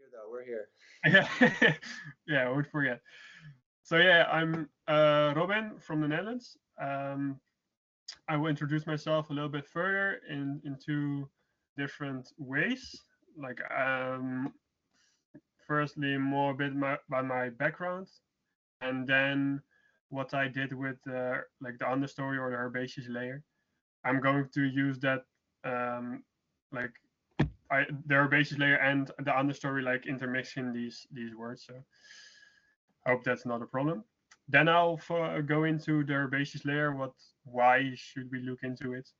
here though. We're here. Yeah, yeah, I would forget. So yeah, I'm Robin from the Netherlands. I will introduce myself a little bit further in two different ways. Like, firstly, more a bit about my background, and then what I did with like the understory or the herbaceous layer. I'm going to use that like the herbaceous layer and the understory like intermixing these words. So hope that's not a problem. Then I'll go into the herbaceous layer. Why should we look into it?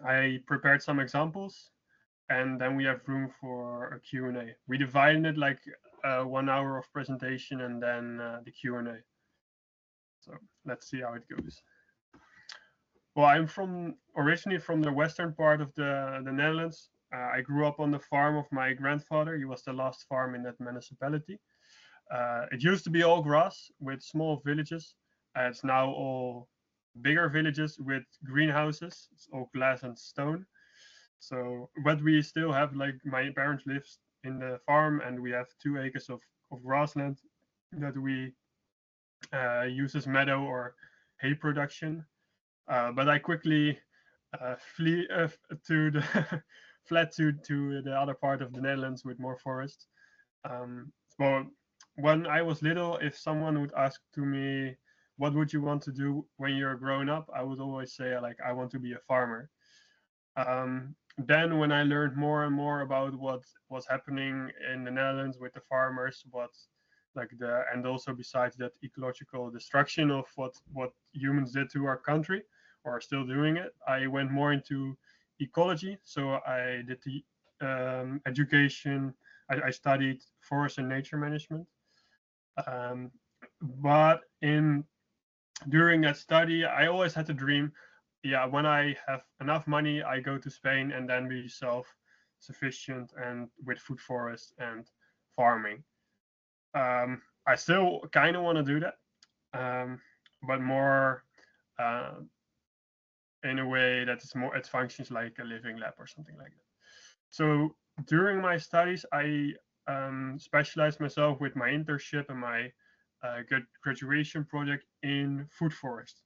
I prepared some examples, and then we have room for a Q&A. We divided it like 1 hour of presentation and then the Q&A. So let's see how it goes. Well, I'm originally from the western part of the Netherlands. I grew up on the farm of my grandfather. He was the last farm in that municipality. It used to be all grass with small villages. It's now all bigger villages with greenhouses. It's all glass and stone. So, but we still have, like, my parents live in the farm, and we have 2 acres of grassland that we use as meadow or hay production. But I quickly flee to the fled to the other part of the Netherlands with more forest. So when I was little, if someone would ask to me, "What would you want to do when you're grown up?" I would always say, like, I want to be a farmer. Then when I learned more and more about what was happening in the Netherlands with the farmers, and also besides that ecological destruction of what humans did to our country or are still doing it, I went more into ecology. So I did the education. I studied forest and nature management. But during that study, I always had a dream. Yeah, when I have enough money, I go to Spain and then be self-sufficient and with food forest and farming. I still kind of want to do that, but more in a way that it functions like a living lab or something like that. So during my studies, I specialized myself with my internship and my graduation project in food forest.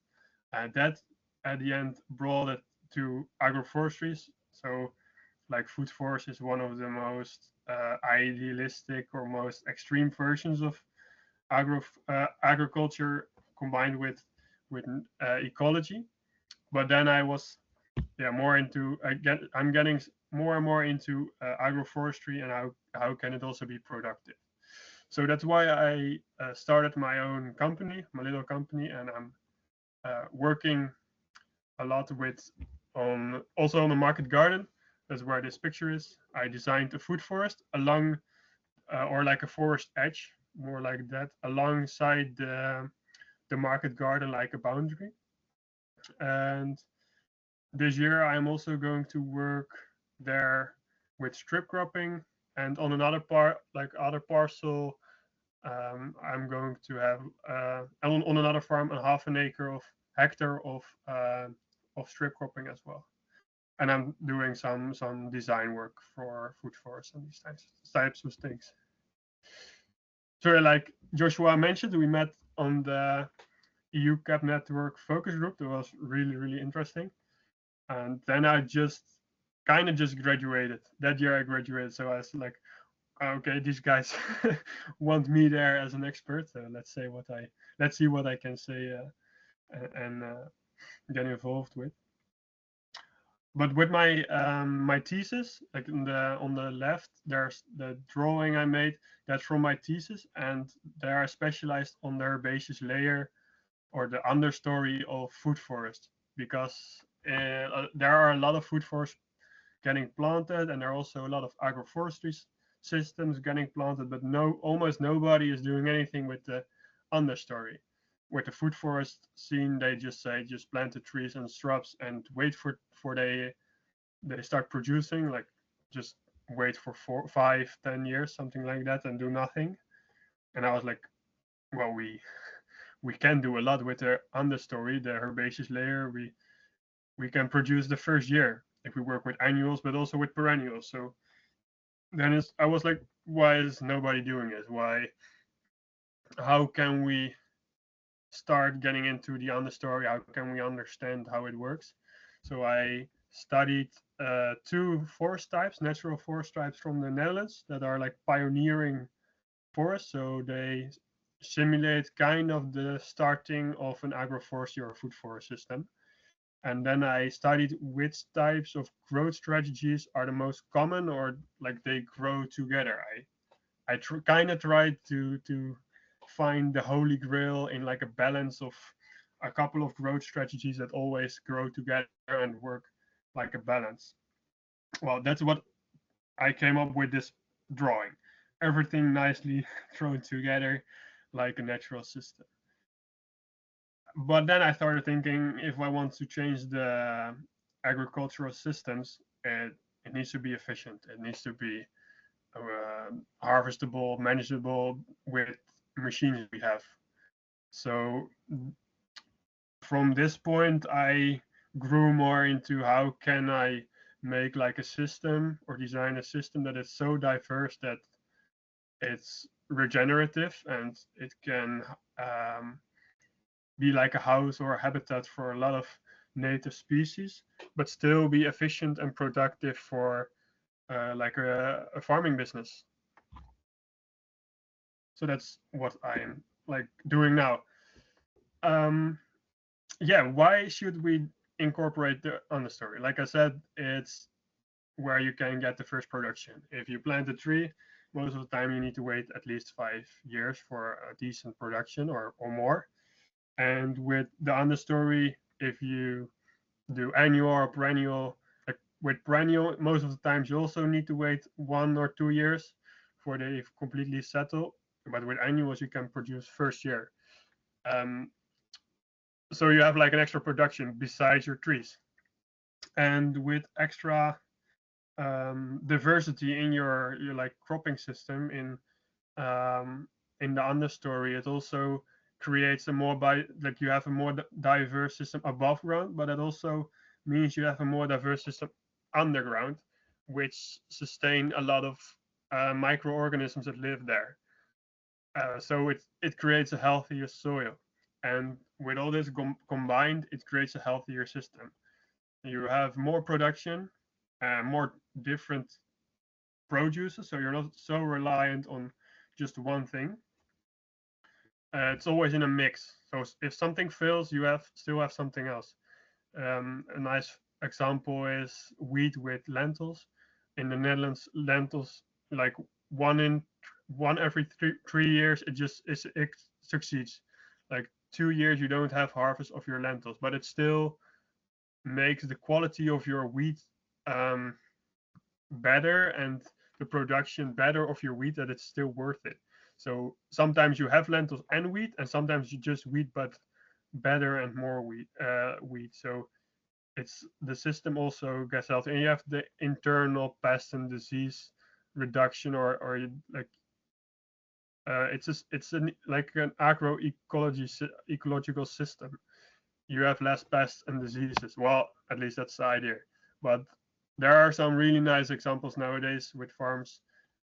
That at the end brought it to agroforestry. So, like, food forest is one of the most idealistic or most extreme versions of agriculture combined with ecology. But then I was more into I'm getting more and more into agroforestry and how can it also be productive. So that's why I started my own company, my little company, and I'm working a lot also on the market garden. That's where this picture is. I designed a food forest along or like a forest edge, more like that, alongside the market garden, like a boundary. And this year I'm also going to work there with strip cropping, and on another other parcel, I'm going to have on another farm a half an acre of hectare of strip cropping as well. And I'm doing some design work for food forests and these types of things. So, like Joshua mentioned, we met on the EU CAP Network focus group. That was really interesting. And then I just graduated. That year I graduated, so I was like, okay, these guys want me there as an expert. So let's see what I can say and get involved with. But with my thesis, like on the left, there's the drawing I made. That's from my thesis, and they are specialized on the herbaceous layer or the understory of food forest, because there are a lot of food forests getting planted, and there are also a lot of agroforestry systems getting planted, but almost nobody is doing anything with the understory. With the food forest scene, they just plant the trees and shrubs and wait for they start producing, like just wait for 4, 5, 10 years, something like that, and do nothing. And I was like, well, we can do a lot with the understory, the herbaceous layer. We can produce the first year if we work with annuals, but also with perennials. So then I was like, why is nobody doing this? How can we start getting into the understory? How can we understand how it works? So I studied two forest types, natural forest types from the Netherlands that are like pioneering forests. So they simulate kind of the starting of an agroforestry or food forest system. And then I studied which types of growth strategies are the most common or like they grow together. I kind of tried to find the holy grail in like a balance of a couple of growth strategies that always grow together and work like a balance. Well, that's what I came up with this drawing. Everything nicely thrown together like a natural system. But then I started thinking if I want to change the agricultural systems, it needs to be efficient. It needs to be harvestable, manageable with machines we have. So from this point, I grew more into how can I make like a system or design a system that is so diverse that it's regenerative and it can be like a house or a habitat for a lot of native species, but still be efficient and productive for like a farming business. So that's what I'm like doing now. Um, yeah, why should we incorporate the understory? Like I said, it's where you can get the first production. If you plant a tree, most of the time you need to wait at least 5 years for a decent production or more. And with the understory, if you do annual or perennial, like with perennial, most of the times you also need to wait 1 or 2 years for they completely settle. But with annuals, you can produce first year. Um, so you have like an extra production besides your trees. And with extra diversity in your like cropping system in the understory, it also creates a more like you have a more diverse system above ground, but it also means you have a more diverse system underground, which sustain a lot of microorganisms that live there. So it creates a healthier soil, and with all this combined, it creates a healthier system. You have more production, more different produces, so you're not so reliant on just one thing. It's always in a mix. So if something fails, you still have something else. A nice example is wheat with lentils. In the Netherlands, lentils like one every 3 years it succeeds. Like 2 years you don't have harvest of your lentils, but it still makes the quality of your wheat um, better and the production better of your wheat that it's still worth it. So sometimes you have lentils and wheat, and sometimes you just wheat, but better and more wheat. So it's the system also gets healthy, and you have the internal pest and disease reduction, or like like an ecological system. You have less pests and diseases. Well, at least that's the idea. But there are some really nice examples nowadays with farms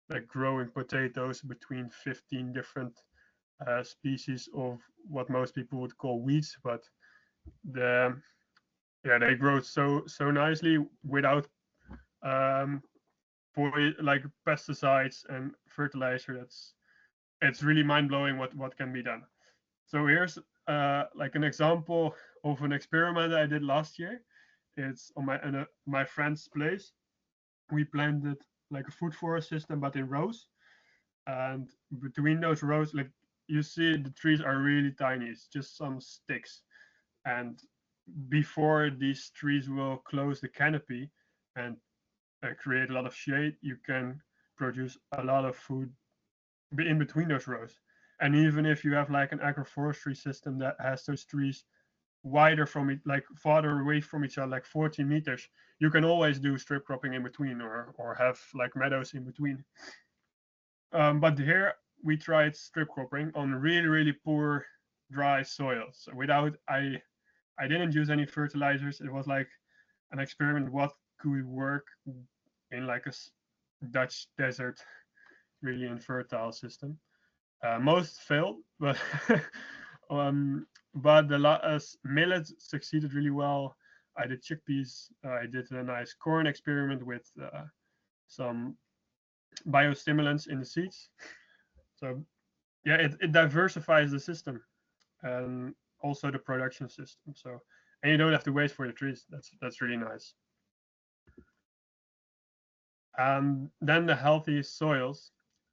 like growing potatoes between 15 different species of what most people would call weeds, but the yeah they grow so nicely without um, like pesticides and fertilizer. It's really mind blowing what can be done. So here's like an example of an experiment I did last year. It's on my friend's place. We planted like a food forest system, but in rows. And between those rows, like you see, the trees are really tiny. It's just some sticks. And before these trees will close the canopy and create a lot of shade, you can produce a lot of food in between those rows. And even if you have like an agroforestry system that has those trees wider from it, like farther away from each other, like 40 meters, you can always do strip cropping in between, or have like meadows in between. But here we tried strip cropping on really poor dry soils. Without I didn't use any fertilizers. It was like an experiment what could work in like Dutch desert, really infertile system. Most failed, but the millet succeeded really well. I did chickpeas. I did a nice corn experiment with some biostimulants in the seeds. So yeah, it diversifies the system and also the production system. So, and you don't have to wait for the trees. That's really nice. Then the healthy soils.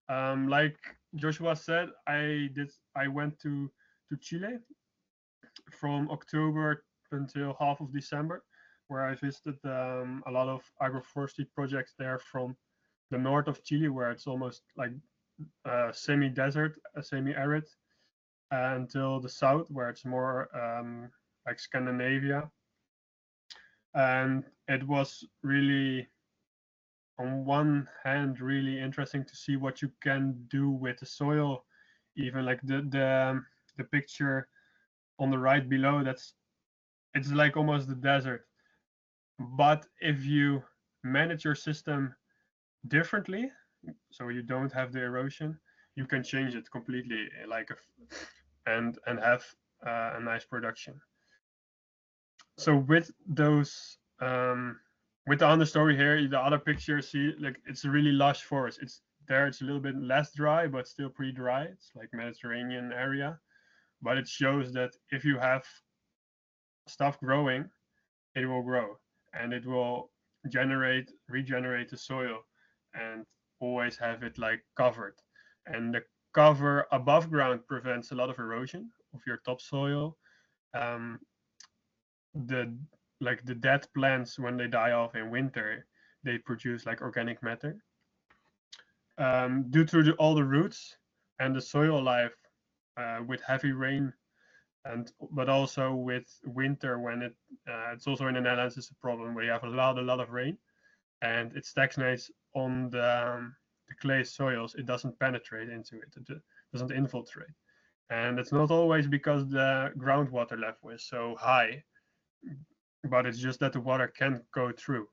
Like Joshua said, I went to Chile from October until half of December, where I visited a lot of agroforestry projects there from the north of Chile, where it's almost like semi-desert, semi-arid, until the south, where it's more like Scandinavia. And it was really, on one hand, really interesting to see what you can do with the soil. Even like the picture on the right below, it's like almost the desert. But if you manage your system differently, so you don't have the erosion, you can change it completely, and have a nice production. So with those, with the understory here, the other picture, see, like it's a really lush forest. It's a little bit less dry, but still pretty dry. It's like Mediterranean area, but it shows that if you have stuff growing, it will grow and it will regenerate the soil, and always have it like covered. And the cover above ground prevents a lot of erosion of your topsoil. The the dead plants, when they die off in winter, they produce like organic matter. Due to all the roots and the soil life, with heavy rain, but also with winter, when it's also in the Netherlands, it's a problem where you have a lot of rain, and it stagnates on the clay soils. It doesn't penetrate into it. It doesn't infiltrate, and it's not always because the groundwater level is so high, but it's just that the water can't go through.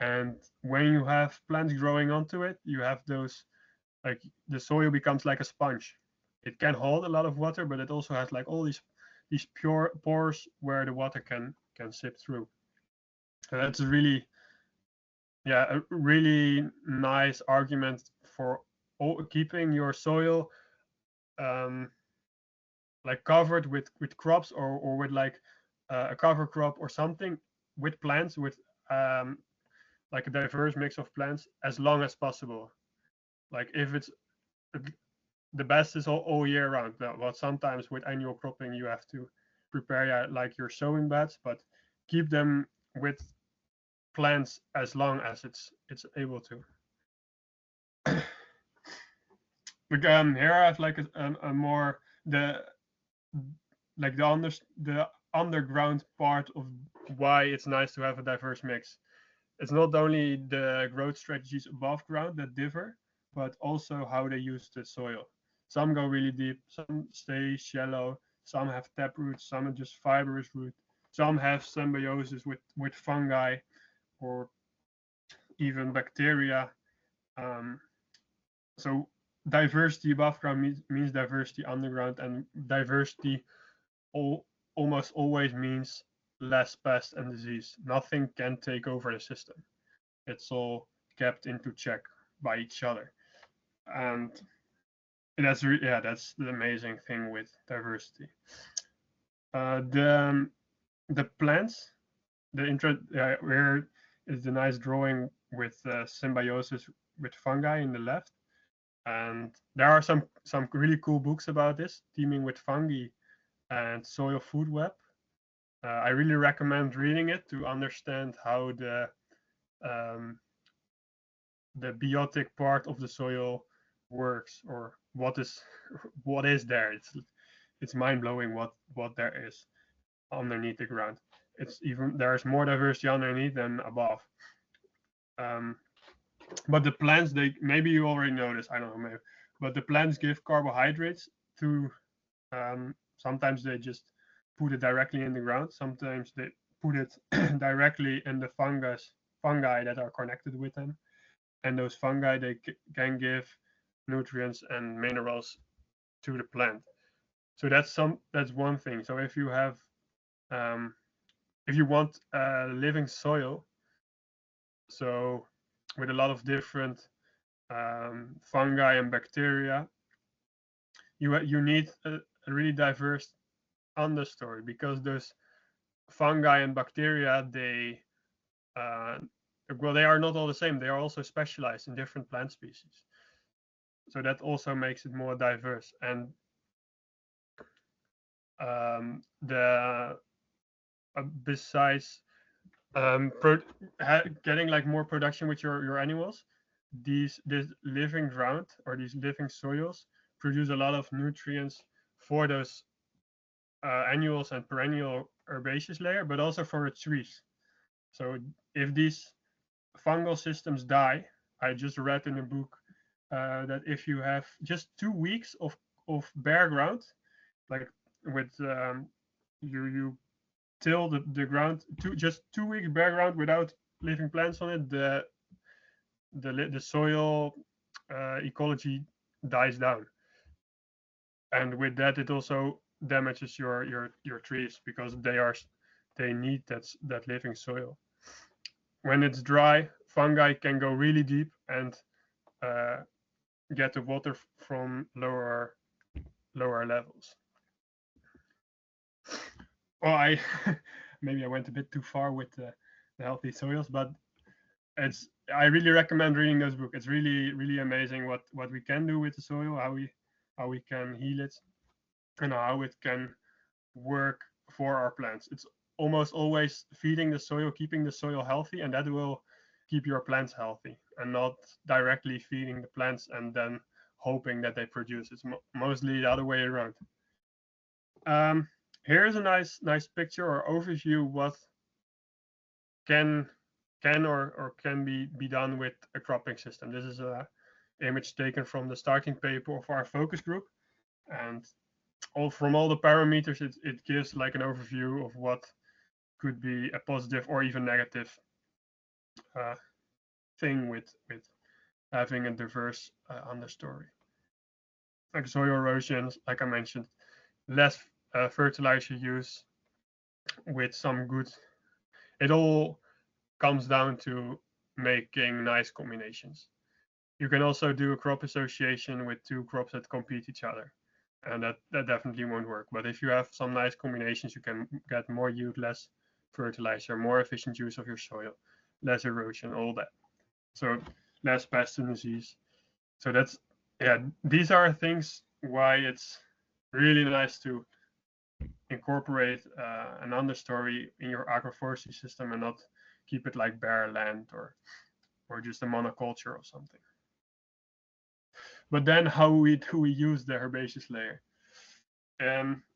And when you have plants growing onto it, you have those, like, the soil becomes like a sponge. It can hold a lot of water, but it also has like all these pure pores where the water can seep through. So that's a really nice argument for keeping your soil like covered with crops, or with like a cover crop or something, with plants, with like a diverse mix of plants, as long as possible. Like if it's the best is all year round. But sometimes with annual cropping you have to prepare like your sowing beds, but keep them with plants as long as it's able to. Here I have like a more the underground part of why it's nice to have a diverse mix. It's not only the growth strategies above ground that differ, but also how they use the soil. Some go really deep, some stay shallow, some have tap roots, some are just fibrous root, some have symbiosis with fungi or even bacteria. So diversity above ground means diversity underground, and diversity almost always means less pest and disease. Nothing can take over the system. It's all kept into check by each other, and that's the amazing thing with diversity. The plants, where is the nice drawing with symbiosis with fungi in the left, and there are some really cool books about this, Teaming with Fungi and Soil Food Web. I really recommend reading it to understand how the biotic part of the soil works, or what is there. It's mind-blowing what there is underneath the ground. There's more diversity underneath than above. But the plants, maybe you already know this, I don't know, maybe, but the plants give carbohydrates to, sometimes they just put it directly in the ground, sometimes they put it directly in the fungi that are connected with them, and those fungi, they can give nutrients and minerals to the plant. So that's one thing. So if you have if you want living soil, so with a lot of different fungi and bacteria, you need a really diverse understory, because those fungi and bacteria, they well, they are not all the same. They are also specialized in different plant species. So that also makes it more diverse. And besides getting like more production with your animals, this living ground or these living soils produce a lot of nutrients for those annuals and perennial herbaceous layer, but also for the trees. So if these fungal systems die, I just read in a book that if you have just 2 weeks of bare ground, like with you till the ground, just 2 weeks bare ground without living plants on it, the soil ecology dies down, and with that it also damages your trees, because they need that living soil. When it's dry, fungi can go really deep and get the water from lower levels. Well, I maybe I went a bit too far with the healthy soils, but I really recommend reading this book. It's really amazing what we can do with the soil, how we can heal it, and how it can work for our plants. It's almost always feeding the soil, keeping the soil healthy, and that will keep your plants healthy, and not directly feeding the plants and then hoping that they produce. It's mostly the other way around. Here's a nice picture or overview what can be done with a cropping system. This is a image taken from the starting paper of our focus group, and from all the parameters, it gives like an overview of what could be a positive or even negative thing with having a diverse understory. Like soil erosion, like I mentioned, less fertilizer use with some good. It all comes down to making nice combinations. You can also do a crop association with 2 crops that compete each other, and that definitely won't work. But if you have some nice combinations, you can get more yield, less fertilizer, more efficient use of your soil, less erosion, all that. So less pest and disease. So that's, yeah, these are things why it's really nice to incorporate an understory in your agroforestry system and not keep it like bare land or just a monoculture or something. But then how do we use the herbaceous layer?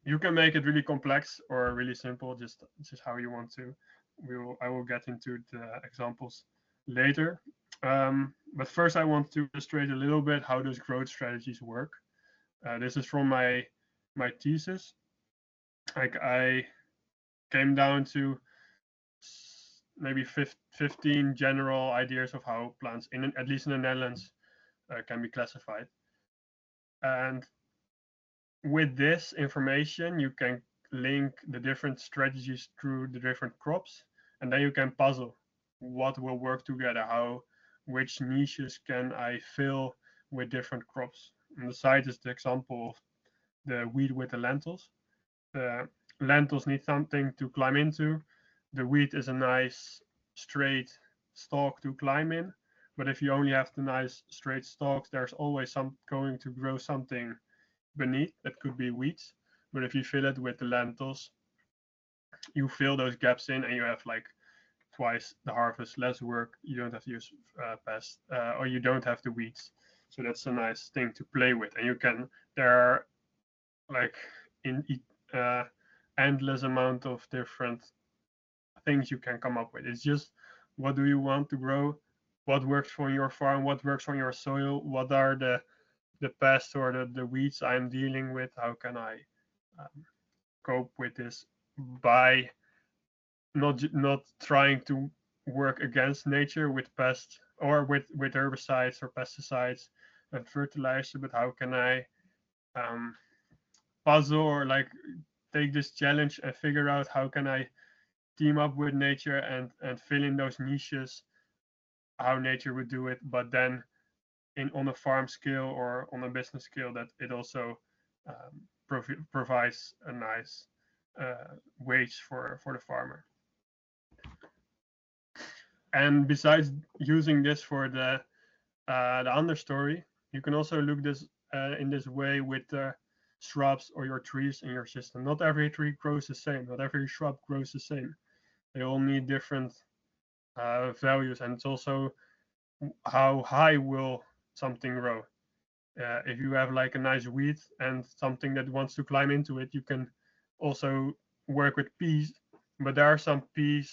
You can make it really complex or really simple, just how you want to. I will get into the examples later. But first I want to illustrate a little bit how those growth strategies work. This is from my thesis. Like, I came down to maybe 15 general ideas of how plants, at least in the Netherlands, can be classified. And with this information, you can link the different strategies through the different crops, and then you can puzzle what will work together, which niches can I fill with different crops. On the side is the example of the wheat with the lentils. The lentils need something to climb into. The wheat is a nice straight stalk to climb in, but if you only have the nice straight stalks, there's always going to grow something beneath. That could be weeds, but if you fill it with the lentils, you fill those gaps in, and you have like twice the harvest, less work. You don't have to use pests, or you don't have the weeds. So that's a nice thing to play with, and there are like endless amount of different things you can come up with. It's just, what do you want to grow, what works for your farm, what works on your soil, what are the pests or the weeds I'm dealing with, how can I cope with this by not trying to work against nature with pests or with herbicides or pesticides and fertilizer, but how can I puzzle or like take this challenge and figure out how can I team up with nature and fill in those niches how nature would do it, but then on a farm scale or on a business scale that it also provides a nice wage for the farmer. And besides using this for the understory, you can also look this in this way with the shrubs or your trees in your system. Not every tree grows the same. Not every shrub grows the same. They all need different values, and it's also how high will something grow. If you have like a nice weed and something that wants to climb into it, you can also work with peas, but there are some peas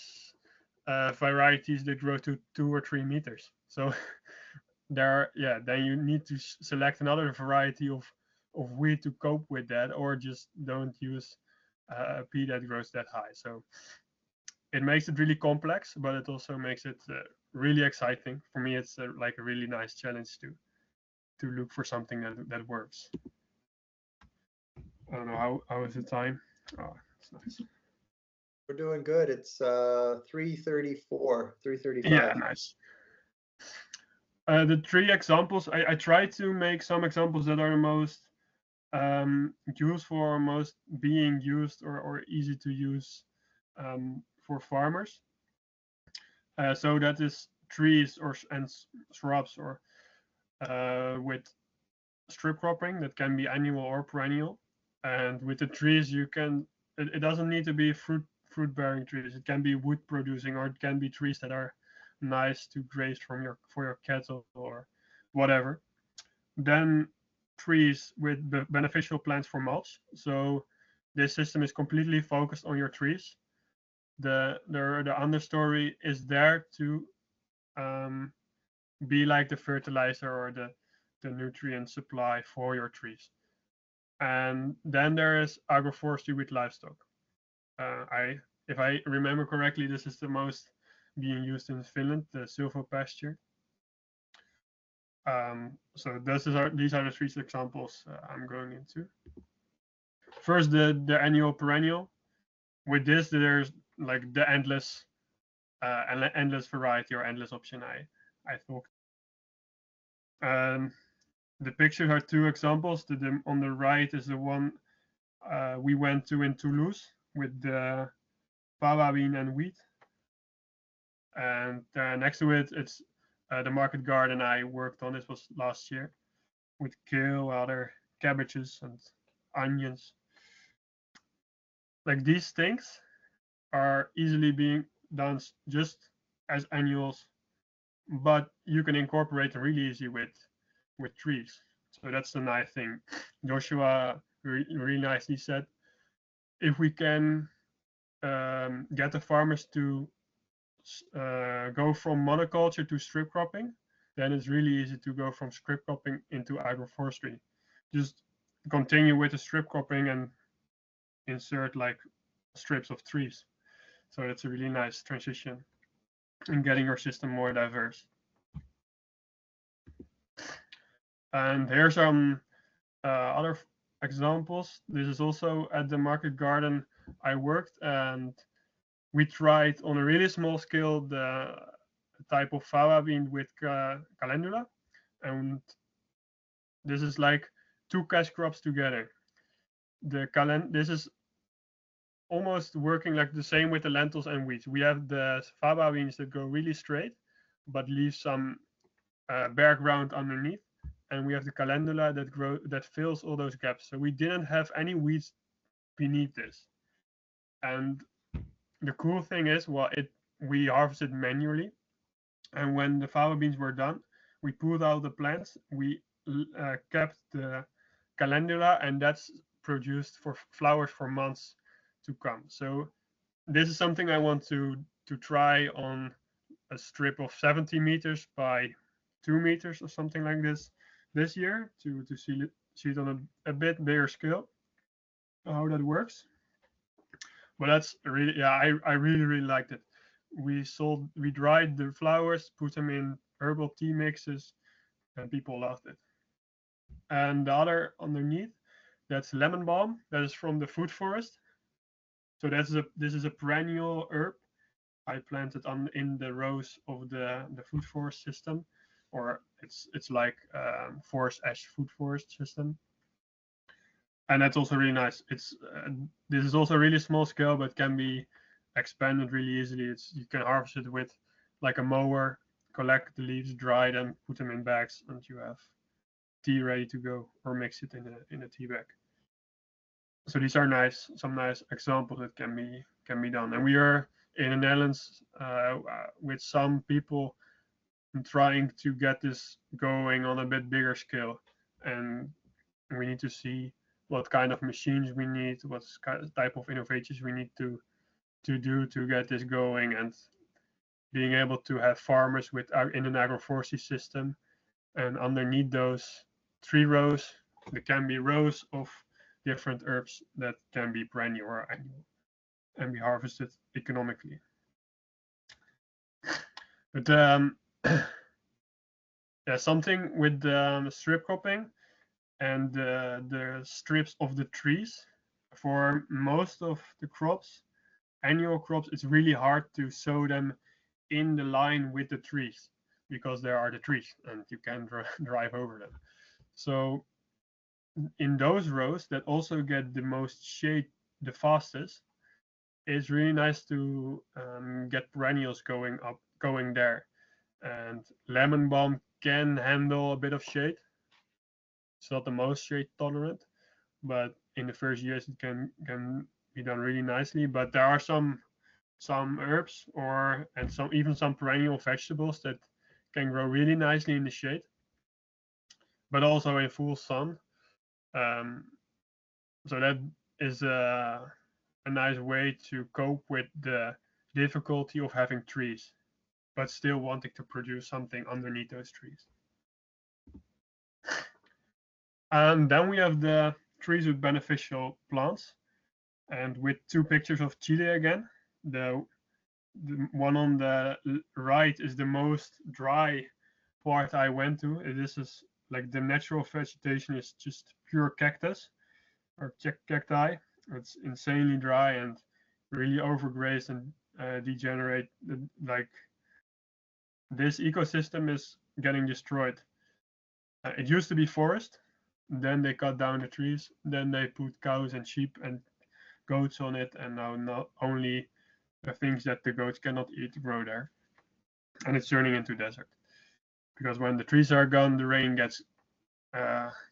varieties that grow to 2 or 3 meters. So then you need to select another variety of weed to cope with that, or just don't use a pea that grows that high. So it makes it really complex, but it also makes it really exciting. For me, it's like a really nice challenge to look for something that works. I don't know how is the time. Oh, it's nice. We're doing good. It's 3:34, 3:35. Yeah, nice. The 3 examples, I tried to make some examples that are the most useful or most being used or easy to use for farmers. So that is trees and shrubs or with strip cropping that can be annual or perennial. And with the trees, you can it doesn't need to be fruit bearing trees. It can be wood producing, or it can be trees that are nice to graze for your cattle or whatever. Then trees with beneficial plants for mulch. So this system is completely focused on your trees. The understory is there to be like the fertilizer or the nutrient supply for your trees. And then there is agroforestry with livestock. If I remember correctly, this is the most being used in Finland, the Silvopasture. So these are the 3 examples I'm going into. First, the annual perennial. With this, there's like the endless variety or endless option I thought. The pictures are 2 examples. On the right is the one we went to in Toulouse with the fava bean and wheat. And next to it, it's the market garden I worked on. This was last year with kale, other cabbages and onions. Like these things are easily being done just as annuals, but you can incorporate them really easy with trees. So that's the nice thing. Joshua really nicely said, if we can get the farmers to go from monoculture to strip cropping, then it's really easy to go from strip cropping into agroforestry. Just continue with the strip cropping and insert like strips of trees. So it's a really nice transition in getting your system more diverse. And here's some other examples. This is also at the market garden I worked, and we tried on a really small scale the type of fava bean with calendula, and this is like 2 cash crops together. This is almost working like the same with the lentils and wheat. We have the fava beans that go really straight, but leave some bare ground underneath, and we have the calendula that fills all those gaps. So we didn't have any weeds beneath this. And the cool thing is, we harvested manually, and when the fava beans were done, we pulled out the plants. We kept the calendula, and that's produced for flowers for months to come. So this is something I want to try on a strip of 70 meters by 2 meters or something like this year to see it on a bit bigger scale, how that works. But that's really, I really liked it. We dried the flowers, put them in herbal tea mixes, and people loved it. And the other underneath, that's lemon balm. That is from the food forest. So this is a perennial herb I planted in the rows of the food forest system, or it's like forest ash food forest system. And that's also really nice. This is also really small scale, but can be expanded really easily. You can harvest it with like a mower, collect the leaves, dry them, put them in bags, and you have tea ready to go, or mix it in a tea bag. So these are some nice examples that can be done. And we are in the Netherlands with some people trying to get this going on a bit bigger scale, and we need to see what kind of machines we need, what type of innovations we need to do to get this going, and being able to have farmers in an agroforestry system, and underneath those 3 rows there can be rows of different herbs that can be perennial or annual and be harvested economically. But yeah, something with strip cropping and the strips of the trees. For most of the crops, annual crops, it's really hard to sow them in the line with the trees because there are the trees and you can drive over them. So in those rows that also get the most shade the fastest, it's really nice to get perennials going there. And lemon balm can handle a bit of shade. It's not the most shade tolerant, but in the first years it can be done really nicely. But there are some herbs and some perennial vegetables that can grow really nicely in the shade, but also in full sun. So that is a nice way to cope with the difficulty of having trees, but still wanting to produce something underneath those trees. And then we have the trees with beneficial plants, and with 2 pictures of Chile again. The one on the right is the most dry part I went to. This is like the natural vegetation is just pure cactus or cacti. It's insanely dry and really overgrazed and degenerate. Like this ecosystem is getting destroyed. It used to be forest, then they cut down the trees, then they put cows and sheep and goats on it, and now not only the things that the goats cannot eat grow there, and it's turning into desert because when the trees are gone, the rain gets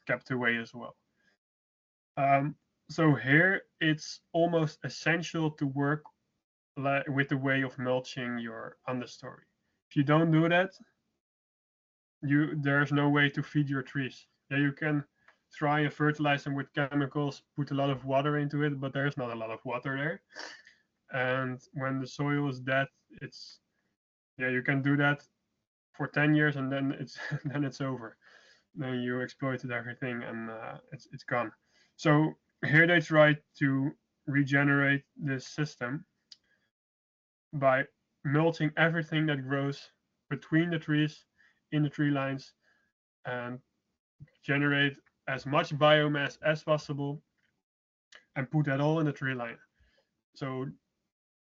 kept away as well. So here it's almost essential to work with the way of mulching your understory. If you don't do that, there's no way to feed your trees. Yeah, you can try and fertilize them with chemicals, put a lot of water into it, but there's not a lot of water there. And when the soil is dead, you can do that for 10 years and then it's over. Then you exploited everything and it's gone. So here they try to regenerate this system by mulching everything that grows between the trees, in the tree lines, and generate as much biomass as possible and put that all in the tree line. So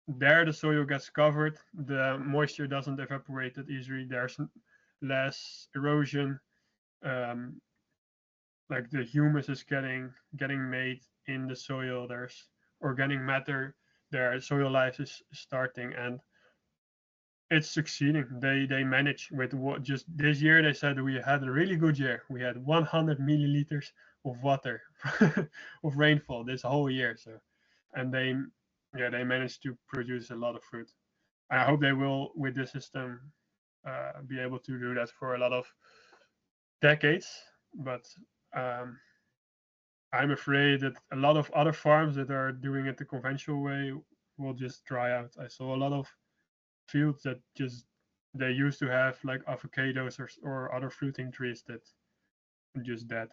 there the soil gets covered, the moisture doesn't evaporate that easily, there's less erosion, like the humus is getting made in the soil, there's organic matter there, soil life is starting, and it's succeeding. They manage with what just this year they said we had a really good year. We had 100 milliliters of water of rainfall this whole year. So, and they managed to produce a lot of fruit. I hope they will with this system be able to do that for a lot of decades. But I'm afraid that a lot of other farms that are doing it the conventional way will just dry out. I saw a lot of fields that they used to have like avocados or other fruiting trees that are just dead.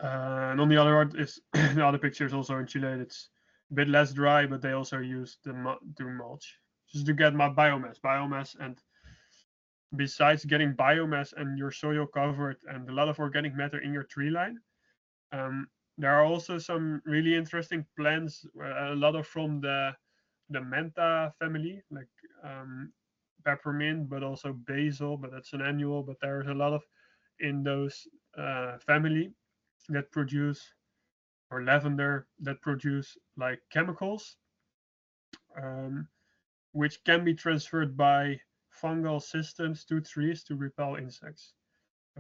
And on the other part is the other picture is also in Chile. It's a bit less dry, but they also use the to mulch just to get my biomass. And besides getting biomass and your soil covered and a lot of organic matter in your tree line, there are also some really interesting plants, a lot of from the mentha family, like peppermint, but also basil, but that's an annual. But there's a lot of in those family that produce, or lavender, that produce like chemicals, which can be transferred by fungal systems to trees to repel insects.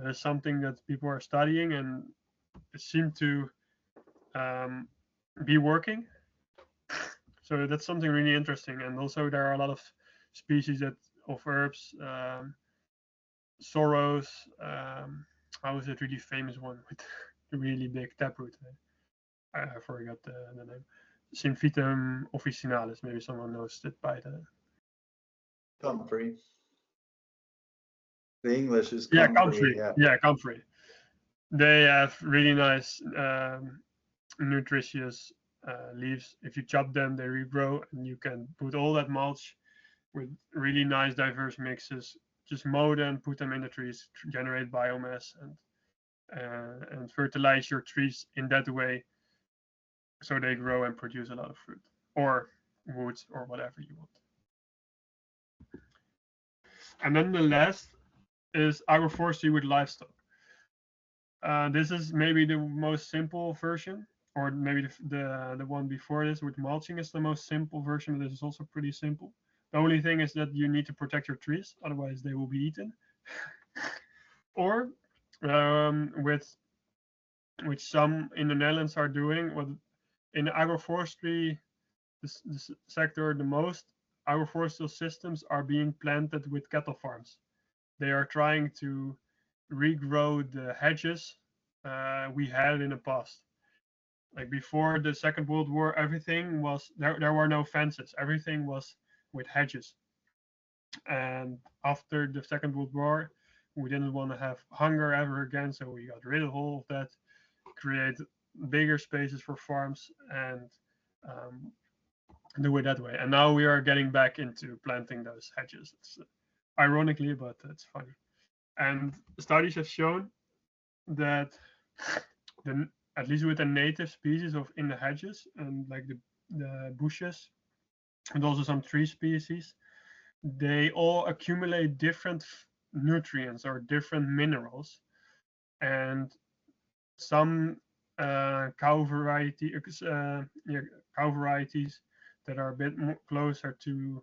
It's something that people are studying, and it seemed to be working. So that's something really interesting. And also there are a lot of species of herbs, sorrows. How is it really famous one with the really big taproot? I forgot the name. Symphytum officinalis. Maybe someone knows it by the Comfrey. The English is comfrey. Yeah. Yeah, comfrey. They have really nice nutritious leaves. If you chop them, they regrow, and you can put all that mulch with really nice diverse mixes. Just mow them, put them in the trees, generate biomass, and fertilize your trees in that way, so they grow and produce a lot of fruit or wood or whatever you want. And then the last is agroforestry with livestock. This is maybe the most simple version, or maybe the one before this with mulching is the most simple version. This is also pretty simple. The only thing is that you need to protect your trees, otherwise they will be eaten. Or which some in the Netherlands are doing, what in the agroforestry this sector, the most agroforestry systems are being planted with cattle farms. They are trying to regrow the hedges we had in the past. Like before the Second World War, everything was there were no fences. Everything was with hedges. And after the Second World War, we didn't want to have hunger ever again, so we got rid of all of that, create bigger spaces for farms, and do it that way. And now we are getting back into planting those hedges. It's ironically, but it's funny. And studies have shown that at least with the native species of in the hedges and like the bushes, and also some tree species, they all accumulate different nutrients or different minerals. And some cow varieties that are a bit more closer to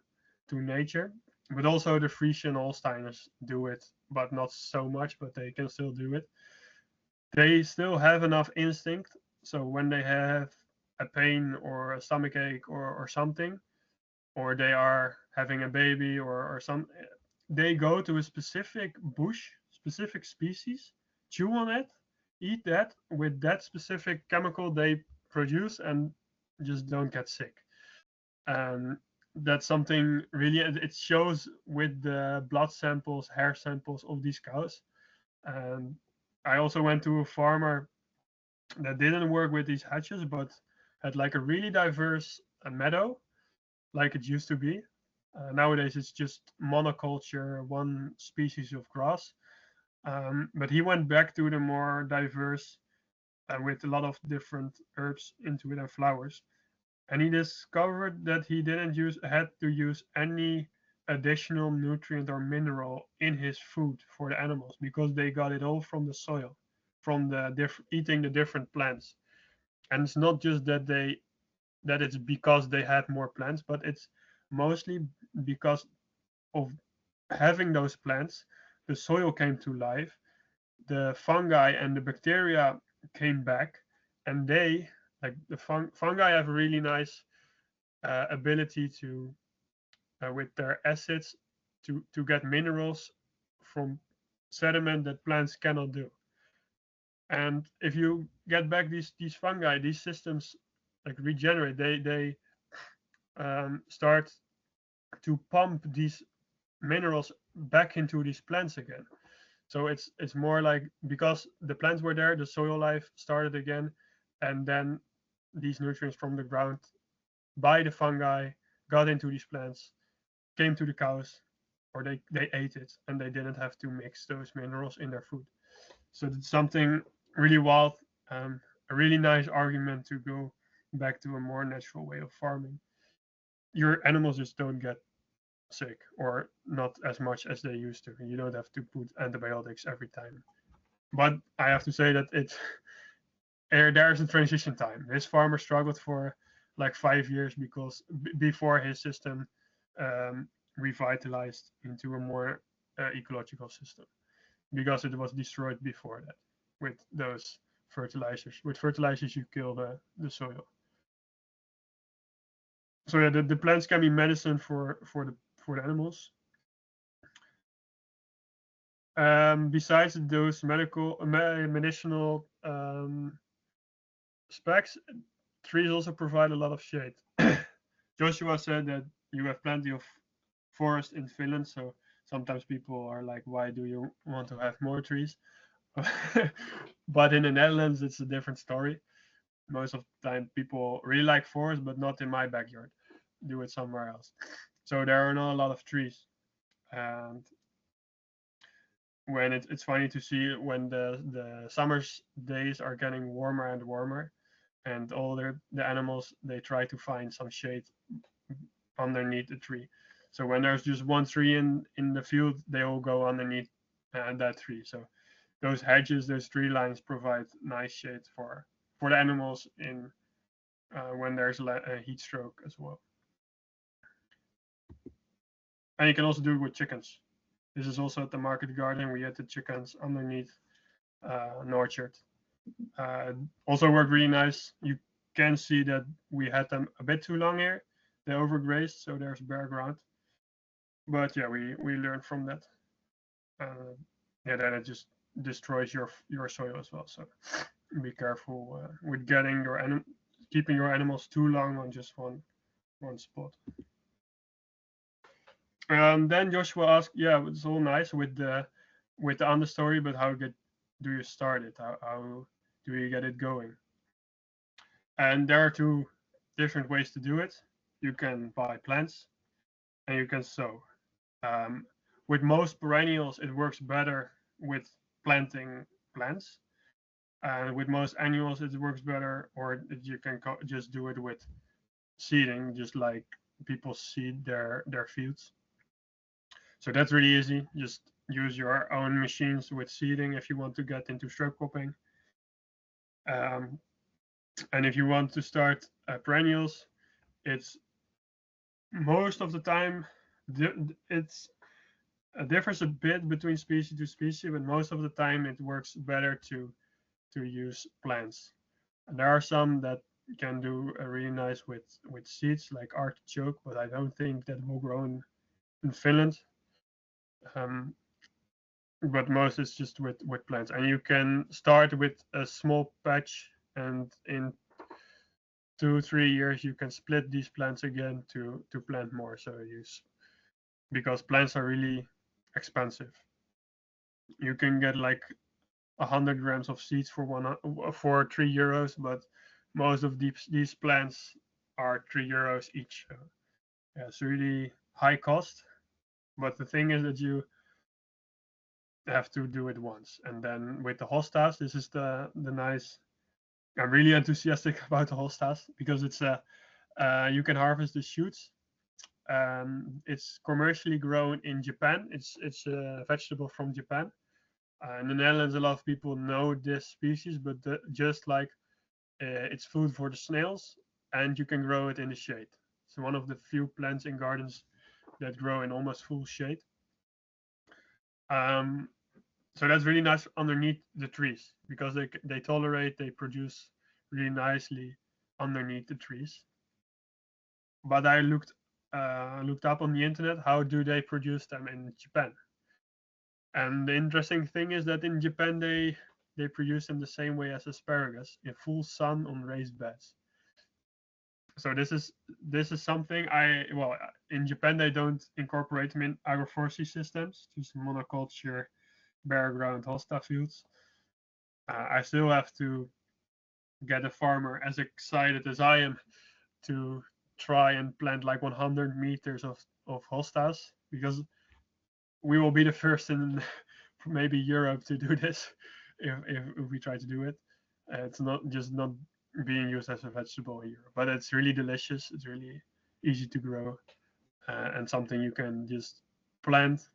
nature, but also the Frisian Holsteiners do it, but not so much, but they can still do it. They still have enough instinct, so when they have a pain or a stomach ache or something, or they are having a baby or some, they go to a specific bush, specific species, chew on it, eat that with that specific chemical they produce, and just don't get sick. That's something really, it shows with the blood samples, hair samples of these cows. And I also went to a farmer that didn't work with these hatches, but had like a really diverse meadow, like it used to be. Nowadays, it's just monoculture, one species of grass. But he went back to the more diverse, with a lot of different herbs into it and flowers. And he discovered that he didn't had to use any additional nutrient or mineral in his food for the animals, because they got it all from the soil, from the eating the different plants. And it's not just that it's because they had more plants, but it's mostly because of having those plants, the soil came to life, the fungi and the bacteria came back, and they, like the fungi have a really nice ability to, with their acids, to get minerals from sediment that plants cannot do. And if you get back these fungi, these systems like regenerate, they start to pump these minerals back into these plants again. So it's more like, because the plants were there, the soil life started again, and then these nutrients from the ground by the fungi, got into these plants, came to the cows, or they ate it, and they didn't have to mix those minerals in their food. So it's something really wild, a really nice argument to go back to a more natural way of farming. Your animals just don't get sick, or not as much as they used to. You don't have to put antibiotics every time. But I have to say that there's a transition time. This farmer struggled for like 5 years because before his system revitalized into a more ecological system, because it was destroyed before that with those fertilizers. With fertilizers, you kill the soil. So yeah, the plants can be medicine for the animals. Besides those medicinal specs, trees also provide a lot of shade. Joshua said that you have plenty of forest in Finland, so sometimes people are like, why do you want to have more trees? But in the Netherlands, it's a different story. Most of the time, people really like forest, but not in my backyard. Do it somewhere else. So there are not a lot of trees. And when it's funny to see when the summer days are getting warmer and warmer, and all the animals, they try to find some shade underneath the tree. So when there's just one tree in the field, they all go underneath that tree. So those hedges, those tree lines provide nice shade for the animals in when there's a heat stroke as well. And you can also do it with chickens. This is also at the market garden. We had the chickens underneath an orchard. Also worked really nice. You can see that we had them a bit too long here. They overgrazed, so there's bare ground. But yeah, we learned from that. Yeah, then it just destroys your soil as well. So be careful with keeping your animals too long on just one spot. Then Joshua asked, yeah, it's all nice with the understory, but how do you start it? How do you get it going? And there are two different ways to do it. You can buy plants, and you can sow. With most perennials, it works better with planting plants. And with most annuals, it works better, or you can just do it with seeding, just like people seed their fields. So that's really easy. Just use your own machines with seeding if you want to get into shrub cropping. And if you want to start perennials, it's most of the time it differs a bit between species to species, but most of the time it works better to use plants. And there are some that can do really nice with seeds, like artichoke, but I don't think that will grow in Finland. But most is just with plants, and you can start with a small patch, and in 2-3 years you can split these plants again to plant more. So because plants are really expensive. You can get like 100 grams of seeds for €3, but most of these plants are €3 each. So yeah, it's really high cost. But the thing is that you have to do it once, and then with the hostas, this is the nice. I'm really enthusiastic about the hostas because it's you can harvest the shoots. It's commercially grown in Japan. It's a vegetable from Japan. In the Netherlands, a lot of people know this species, but just like it's food for the snails, and you can grow it in the shade. It's one of the few plants in gardens that grow in almost full shade. So that's really nice underneath the trees because they produce really nicely underneath the trees. But I looked up on the internet, how do they produce them in Japan? And the interesting thing is that in Japan they produce them the same way as asparagus, in full sun on raised beds. So this is something in Japan they don't incorporate them in agroforestry systems, just monoculture, bare ground hosta fields. I still have to get a farmer as excited as I am to try and plant like 100 meters of hostas, because we will be the first in maybe Europe to do this if we try to do it. It's not being used as a vegetable in Europe, but it's really delicious. It's really easy to grow, and something you can just plant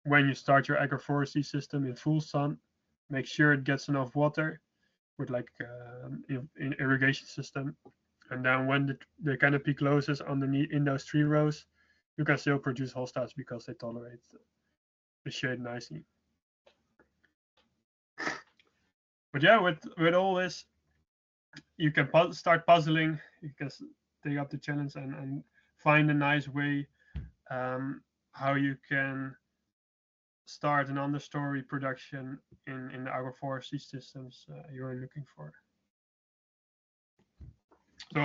when you start your agroforestry system in full sun. Make sure it gets enough water with like in irrigation system, and then when the canopy closes underneath in those 3 rows, you can still produce hostas because they tolerate the shade nicely. But yeah, with all this, you can start puzzling. You can take up the challenge and find a nice way how you can start an understory production in the agroforestry systems you're looking for. So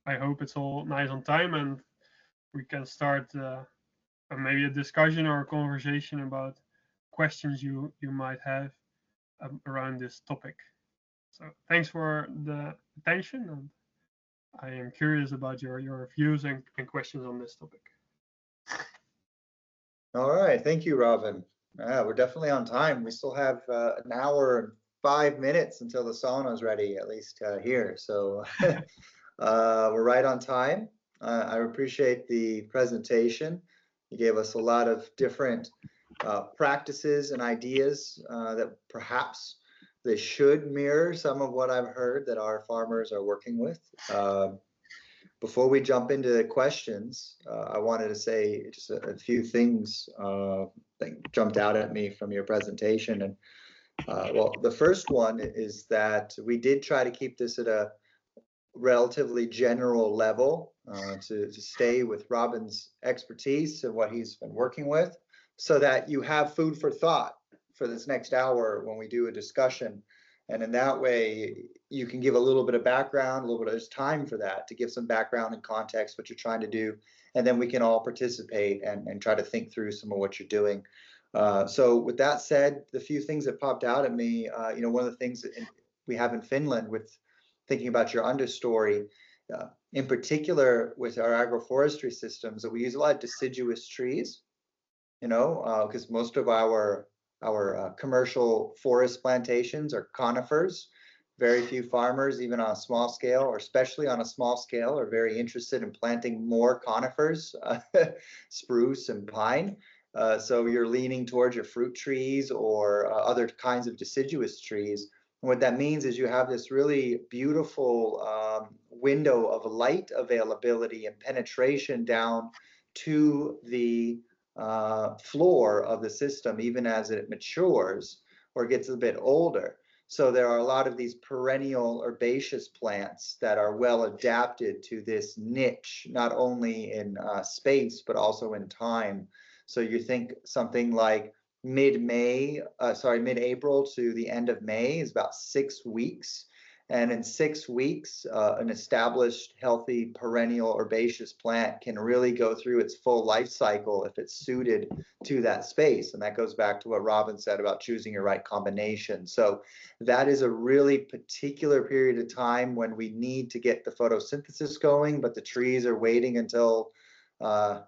I hope it's all nice on time, and we can start maybe a discussion or a conversation about questions you might have around this topic. So thanks for the attention, and I am curious about your views and questions on this topic. All right, thank you, Robin. We're definitely on time. We still have an hour and 5 minutes until the sauna is ready, at least here. So we're right on time. I appreciate the presentation. You gave us a lot of different practices and ideas that perhaps they should mirror some of what I've heard that our farmers are working with. Before we jump into questions, I wanted to say just a few things that jumped out at me from your presentation. And well, the first one is that we did try to keep this at a relatively general level to stay with Robin's expertise and what he's been working with, so that you have food for thought for this next hour when we do a discussion. And in that way, you can give a little bit of background, a little bit of there's time for that to give some background and context, what you're trying to do. And then we can all participate and try to think through some of what you're doing. So with that said, the few things that popped out at me, one of the things that we have in Finland with thinking about your understory, in particular with our agroforestry systems, that we use a lot of deciduous trees, because most of our commercial forest plantations are conifers. Very few farmers, even on a small scale, or especially on a small scale, are very interested in planting more conifers, spruce and pine. So you're leaning towards your fruit trees or other kinds of deciduous trees. And what that means is you have this really beautiful window of light availability and penetration down to the floor of the system, even as it matures or gets a bit older. So there are a lot of these perennial herbaceous plants that are well adapted to this niche, not only in space, but also in time. So you think something like mid-April to the end of May is about 6 weeks. And in 6 weeks, an established, healthy, perennial herbaceous plant can really go through its full life cycle if it's suited to that space. And that goes back to what Robin said about choosing your right combination. So that is a really particular period of time when we need to get the photosynthesis going, but the trees are waiting until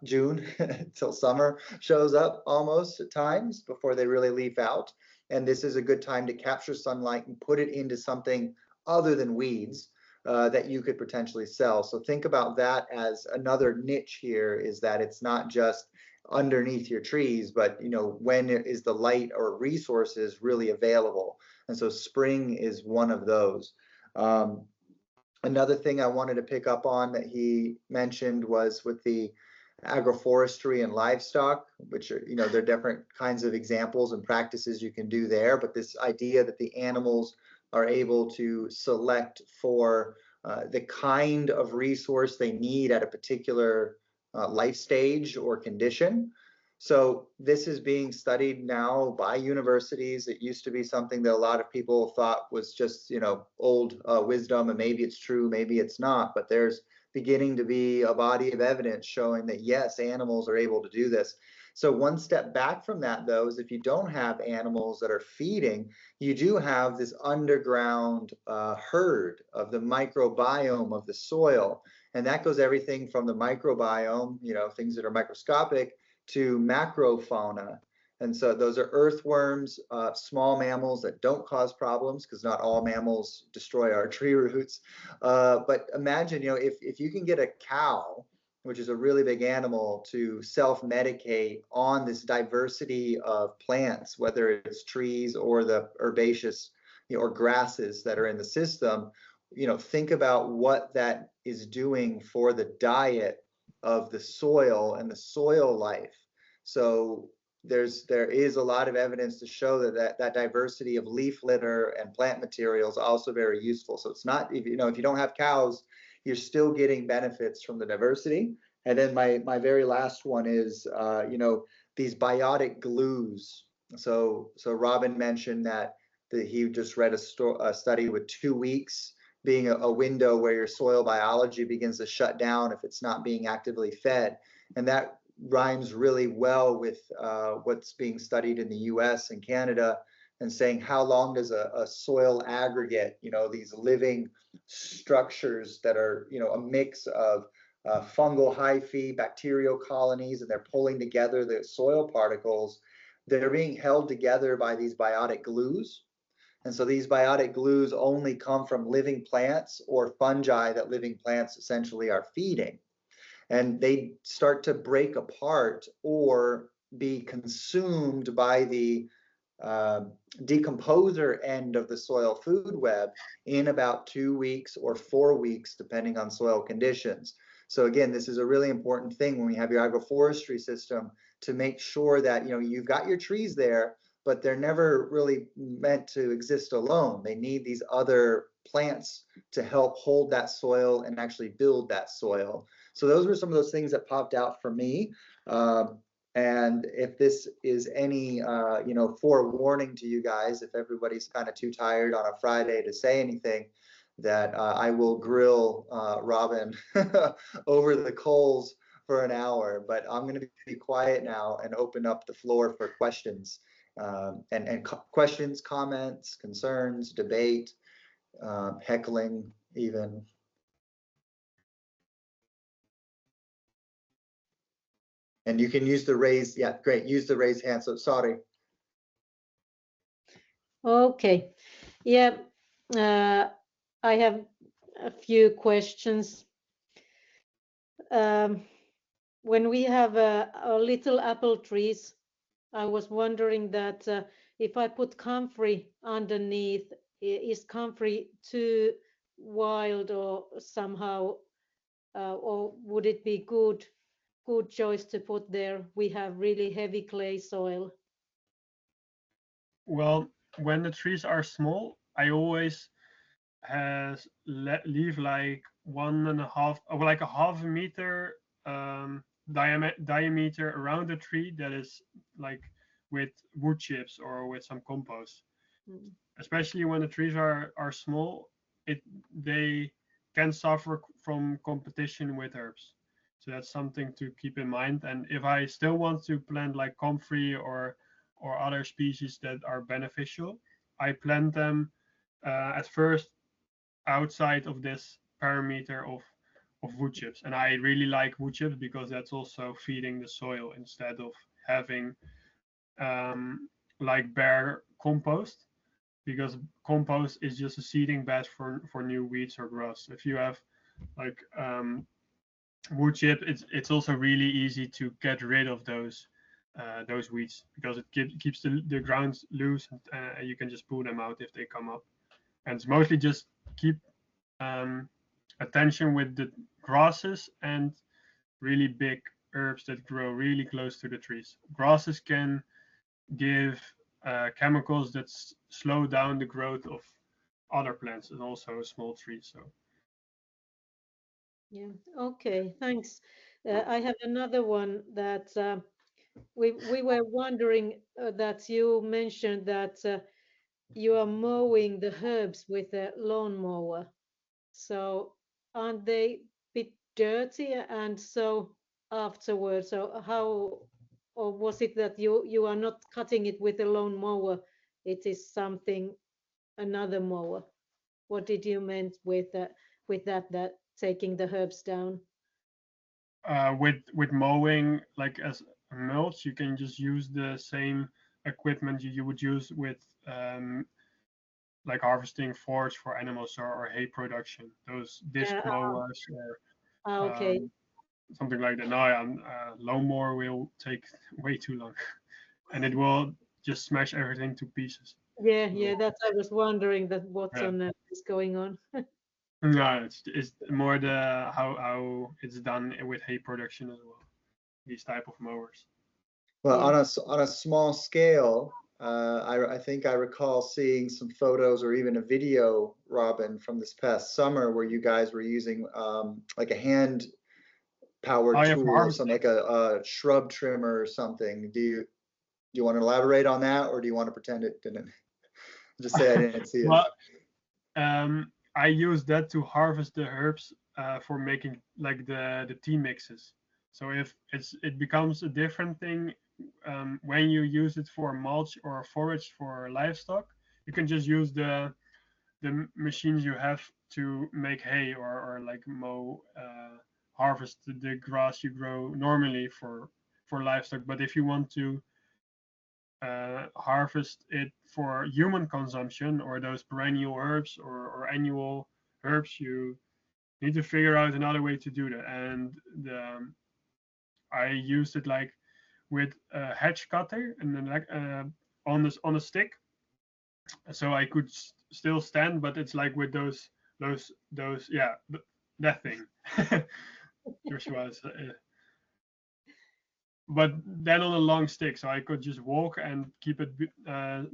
June, until summer shows up almost at times before they really leaf out. And this is a good time to capture sunlight and put it into something other than weeds that you could potentially sell. So think about that as another niche here, is that it's not just underneath your trees, but when is the light or resources really available? And so spring is one of those. Another thing I wanted to pick up on that he mentioned was with the agroforestry and livestock, which are, there are different kinds of examples and practices you can do there, but this idea that the animals are able to select for the kind of resource they need at a particular life stage or condition. So this is being studied now by universities. It used to be something that a lot of people thought was just, old wisdom, and maybe it's true, maybe it's not, but there's beginning to be a body of evidence showing that yes, animals are able to do this. So one step back from that, though, is if you don't have animals that are feeding, you do have this underground herd of the microbiome of the soil. And that goes everything from the microbiome, you know, things that are microscopic, to macrofauna. And so those are earthworms, small mammals that don't cause problems, because not all mammals destroy our tree roots. But imagine, you know, if you can get a cow, which is a really big animal, to self-medicate on this diversity of plants, whether it's trees or the herbaceous, you know, or grasses that are in the system, you know, think about what that is doing for the diet of the soil and the soil life. So there is a lot of evidence to show that diversity of leaf litter and plant material is also very useful. So it's not, you know, if you don't have cows, you're still getting benefits from the diversity. And then my very last one is, you know, these biotic glues. So Robin mentioned that he just read a study with 2 weeks being a window where your soil biology begins to shut down if it's not being actively fed. And that rhymes really well with what's being studied in the US and Canada, and saying how long does a soil aggregate, you know, these living structures that are, you know, a mix of fungal hyphae, bacterial colonies, and they're pulling together the soil particles, they're being held together by these biotic glues. And so these biotic glues only come from living plants or fungi that living plants essentially are feeding. And they start to break apart or be consumed by the decomposer end of the soil food web in about 2 weeks or 4 weeks, depending on soil conditions. So again, this is a really important thing when we have your agroforestry system, to make sure that, you know, you've got your trees there, but they're never really meant to exist alone. They need these other plants to help hold that soil and actually build that soil. So those were some of those things that popped out for me. And if this is any, you know, forewarning to you guys, if everybody's kind of too tired on a Friday to say anything, that I will grill Robin over the coals for an hour. But I'm going to be quiet now and open up the floor for questions. And questions, comments, concerns, debate, heckling even. And you can use the raise, yeah, great, use the raise hand, so sorry. Okay, yeah, I have a few questions. When we have a little apple trees, I was wondering that if I put comfrey underneath, is comfrey too wild or somehow, or would it be good choice to put there? We have really heavy clay soil. Well, when the trees are small, I always leave like 1.5, or like a half a meter diameter around the tree that is like with wood chips or with some compost. Especially when the trees are small, they can suffer from competition with herbs. So that's something to keep in mind. And if I still want to plant like comfrey or other species that are beneficial, I plant them at first outside of this parameter of wood chips. And I really like wood chips because that's also feeding the soil instead of having like bare compost, because compost is just a seeding bed for new weeds or grass. If you have like wood chip, it's also really easy to get rid of those weeds, because it keeps the ground loose, and you can just pull them out if they come up. And it's mostly just keep attention with the grasses and really big herbs that grow really close to the trees. Grasses can give chemicals that slow down the growth of other plants and also small trees. So yeah, okay, thanks. I have another one that we were wondering that you mentioned that you are mowing the herbs with a lawnmower. So aren't they a bit dirty? And so afterwards, so how, or was it that you are not cutting it with a lawnmower? It is something, another mower. What did you meant with that taking the herbs down? With mowing, like as a mulch, you can just use the same equipment you would use with like harvesting forage for animals or hay production. Those disc Yeah. mowers or Okay. something like that. No, lawnmower will take way too long, and it will just smash everything to pieces. Yeah. That's I was wondering that what's Yeah. on is going on. No, it's more the how it's done with hay production as well. These type of mowers. Well, Yeah. on a small scale, I think I recall seeing some photos or even a video, Robin, from this past summer where you guys were using like a hand powered Yeah, for tool, harvesting. something like a shrub trimmer or something. Do you want to elaborate on that, or do you want to pretend it didn't? Just say I didn't see it. Well, I use that to harvest the herbs for making like the tea mixes. So if it becomes a different thing when you use it for mulch or forage for livestock, you can just use the machines you have to make hay or like mow, harvest the grass you grow normally for livestock. But if you want to harvest it for human consumption or those perennial herbs or annual herbs, you need to figure out another way to do that. And I used it like with a hedge cutter and then like on a stick, so I could still stand, but it's like with those yeah, that thing. Joshua is, but then on a long stick, so I could just walk and keep it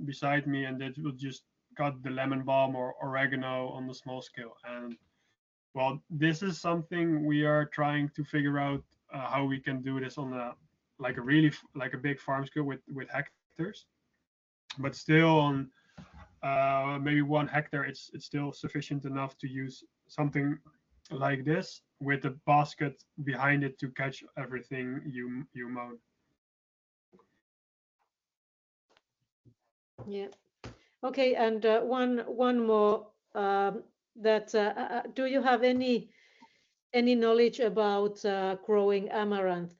beside me, and it would just cut the lemon balm or oregano on the small scale. And well, this is something we are trying to figure out how we can do this on a really like a big farm scale with hectares, but still on maybe 1 hectare, it's still sufficient enough to use something like this with a basket behind it to catch everything you mowed. Yeah. Okay. And one more. Do you have any knowledge about growing amaranth?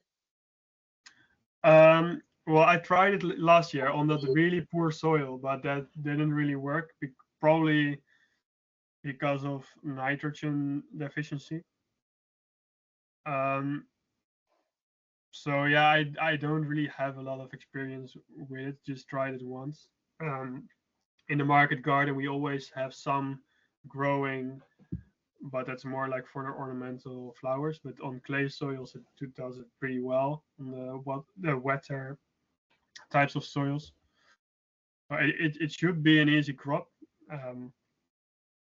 Well, I tried it last year on that really poor soil, but that didn't really work. Probably because of nitrogen deficiency. So yeah, I don't really have a lot of experience with it. Just tried it once. In the market garden, we always have some growing, but that's more like for the ornamental flowers. But on clay soils, it does it pretty well on the wetter types of soils. It should be an easy crop,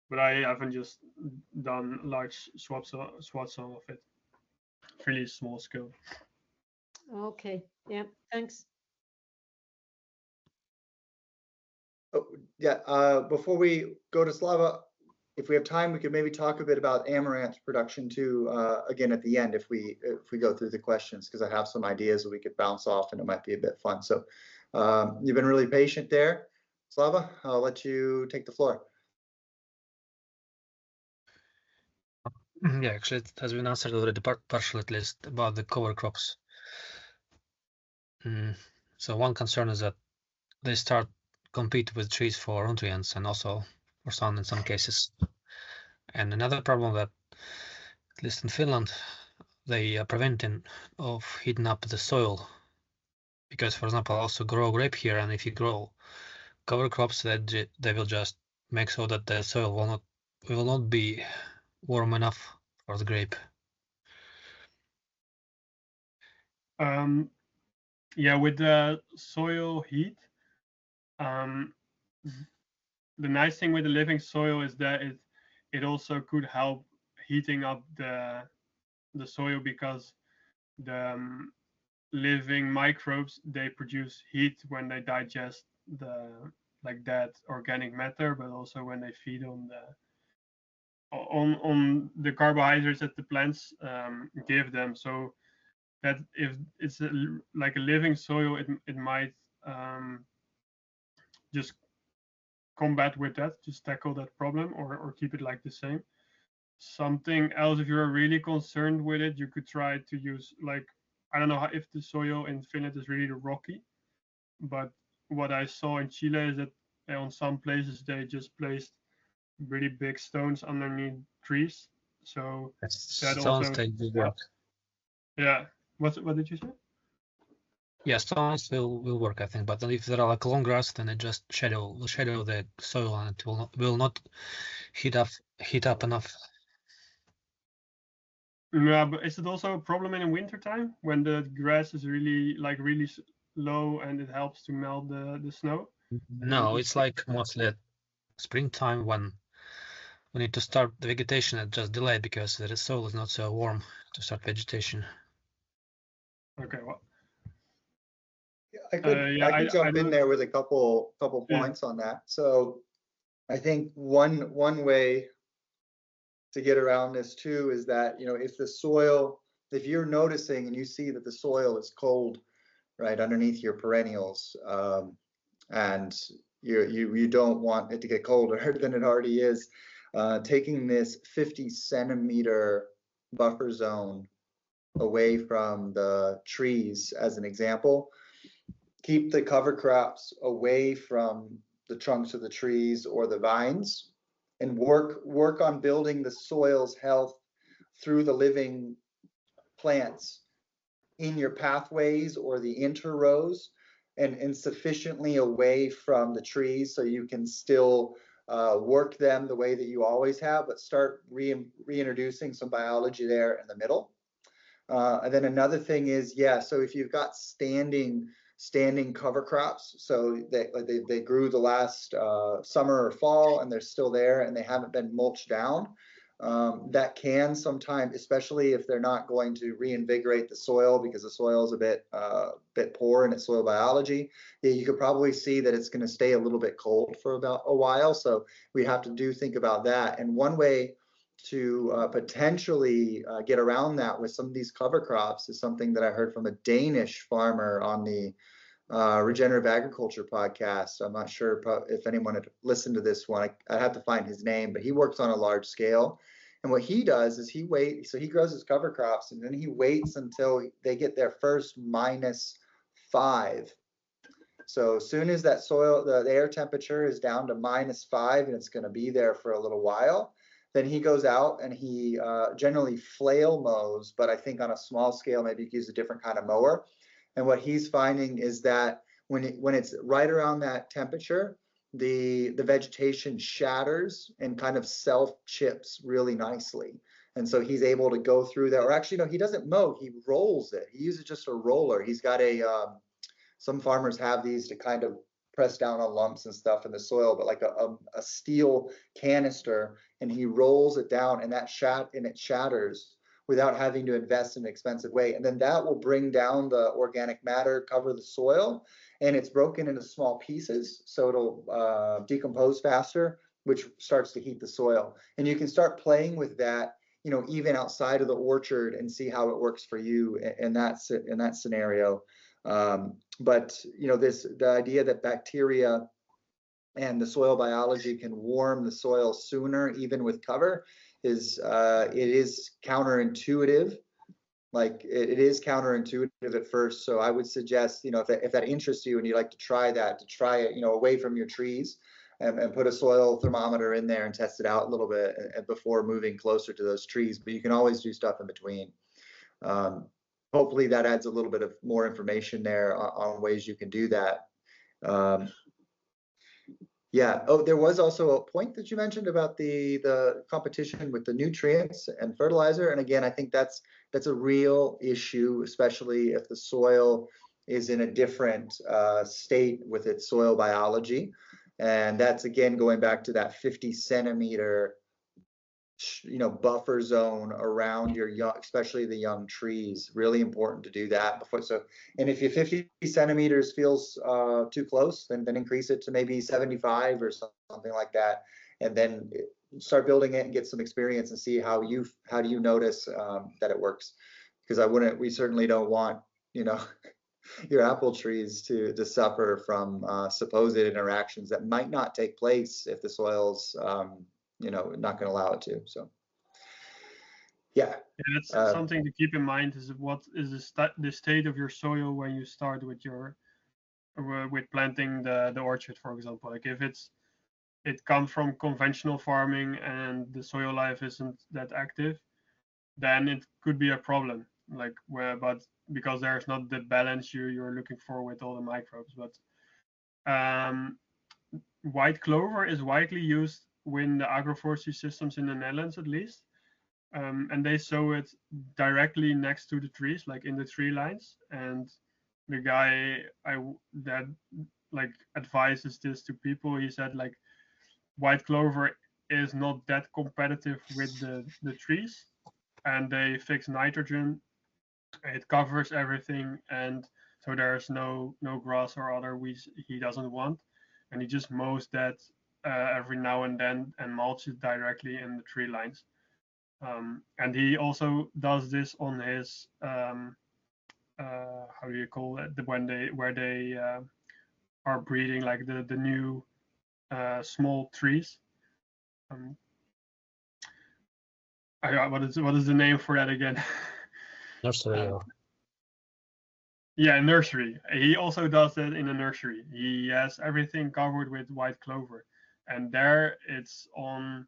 but I haven't just done large swaths of it. Really small scale. Okay. Yeah. Thanks. Oh, yeah. Before we go to Slava, if we have time, we could maybe talk a bit about amaranth production too. Again, at the end, if we go through the questions, because I have some ideas that we could bounce off, and it might be a bit fun. So you've been really patient there, Slava. I'll let you take the floor. Yeah, actually, it has been answered already, partially at least, about the cover crops. So one concern is that they start compete with trees for nutrients and also for sun in some cases. And another problem that, at least in Finland, they are preventing of heating up the soil. Because, for example, I also grow grape here, and if you grow cover crops, that they will just make so that the soil will not be warm enough for the grape. Yeah, with the soil heat, the nice thing with the living soil is that it also could help heating up the soil, because the living microbes, they produce heat when they digest that organic matter, but also when they feed on the carbohydrates that the plants give them. So that if it's like a living soil, it might just combat with that, just tackle that problem, or keep it like the same. something else, if you're really concerned with it, you could try to use, like, I don't know if the soil in Finland is really rocky, but what I saw in Chile is that on some places they just placed really big stones underneath trees. So that Stones also, they will work. yeah. What did you say? Yeah, stones will work, I think. But if there are like long grass, then it just will shadow the soil, and it will not heat up enough. Yeah, but is it also a problem in the wintertime when the grass is really low and it helps to melt the snow? No, it's like mostly at springtime when we need to start the vegetation. It's just delayed because the soil is not so warm to start vegetation. Okay, well, I could jump in there with a couple points on that. So I think one way to get around this too is that, if you're noticing and you see that the soil is cold, right, underneath your perennials, and you don't want it to get colder than it already is, taking this 50 centimeter buffer zone away from the trees as an example, keep the cover crops away from the trunks of the trees or the vines, and work on building the soil's health through the living plants in your pathways or the inter-rows, and sufficiently away from the trees so you can still work them the way that you always have, but start reintroducing some biology there in the middle. And then another thing is, so if you've got standing cover crops, so they grew the last summer or fall and they're still there and they haven't been mulched down, that can sometimes, especially if they're not going to reinvigorate the soil because the soil is a bit poor in its soil biology, you could probably see that it's going to stay a little bit cold for about a while. So we have to think about that. And one way to potentially get around that with some of these cover crops is something that I heard from a Danish farmer on the Regenerative Agriculture podcast. I'm not sure if anyone had listened to this one. I have to find his name, but he works on a large scale. And what he does is he grows his cover crops and then he waits until they get their first -5. So as soon as that the air temperature is down to -5 and it's going to be there for a little while, then he goes out and he generally flail mows, but I think on a small scale, maybe you could use a different kind of mower. And what he's finding is that when it's right around that temperature, the vegetation shatters and kind of self-chips really nicely. And so he's able to go through that, or actually, no, he doesn't mow, he rolls it. He uses just a roller. He's got some farmers have these to kind of press down on lumps and stuff in the soil, but like a steel canister, and he rolls it down and it shatters without having to invest in an expensive way. And then that will bring down the organic matter, cover the soil, and it's broken into small pieces. So it'll decompose faster, which starts to heat the soil. And you can start playing with that, even outside of the orchard, and see how it works for you in that scenario. But the idea that bacteria and the soil biology can warm the soil sooner, even with cover, it is counterintuitive. Like it is counterintuitive at first. So I would suggest, if that interests you and you'd like to try it, away from your trees, and put a soil thermometer in there and test it out a little bit before moving closer to those trees. But you can always do stuff in between. Hopefully that adds a little bit of more information there on ways you can do that. Oh, there was also a point that you mentioned about the competition with the nutrients and fertilizer. And again, I think that's a real issue, especially if the soil is in a different state with its soil biology. And that's, again, going back to that 50 centimeter buffer zone around your young, especially the young trees. Really important to do that before. And if your 50 centimeters feels too close, then increase it to maybe 75 or something like that, and then start building it and get some experience and see how do you notice that it works. Because we certainly don't want your apple trees to suffer from supposed interactions that might not take place if the soil's not going to allow it to. So Yeah. That's something to keep in mind. Is what is the state of your soil when you start with your with planting the orchard, for example. Like if it comes from conventional farming and the soil life isn't that active, then it could be a problem. Like but because there's not the balance you're looking for with all the microbes. But white clover is widely used in the agroforestry systems in the Netherlands, at least. And they sow it directly next to the trees, like in the tree lines. And the guy that like advises this to people, he said like white clover is not that competitive with the trees, and they fix nitrogen. It covers everything, and so there's no grass or other weeds he doesn't want, and he just mows that every now and then and mulches directly in the tree lines. And he also does this on his how do you call it, where they are breeding like the new small trees. What is the name for that again? Nursery. Yeah, nursery. He also does that in a nursery. He has everything covered with white clover, and there it's on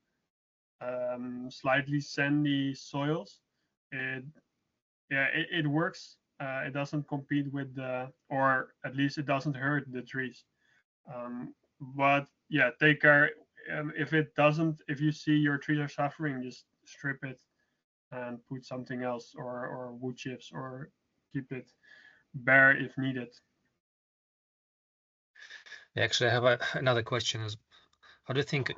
slightly sandy soils. It works. It doesn't compete with or at least it doesn't hurt the trees. But yeah, take care. If you see your trees are suffering, just strip it and put something else or wood chips or keep it bare if needed. Yeah, actually, I have another question: is how do you think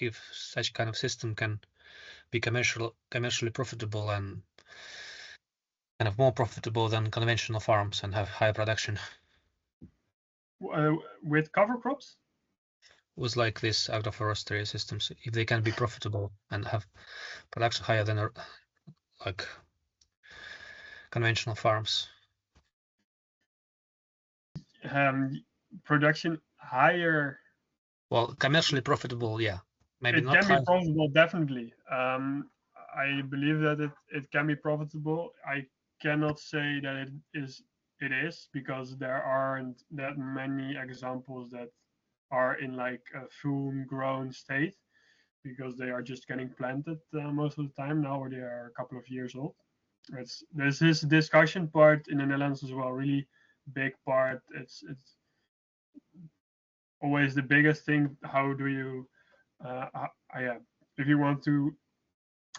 if such kind of system can be commercially profitable and kind of more profitable than conventional farms and have higher production? With cover crops? With like this agroforestry systems, if they can be profitable and have production higher than like conventional farms. Production higher. Well, commercially profitable, yeah. Maybe it not can high. be profitable, definitely. I believe that it can be profitable. I cannot say that it is because there aren't that many examples that are in like a full grown state, because they are just getting planted most of the time now, or they are a couple of years old. There's this discussion part in the Netherlands as well, really big part. It's always the biggest thing. How do you if you want to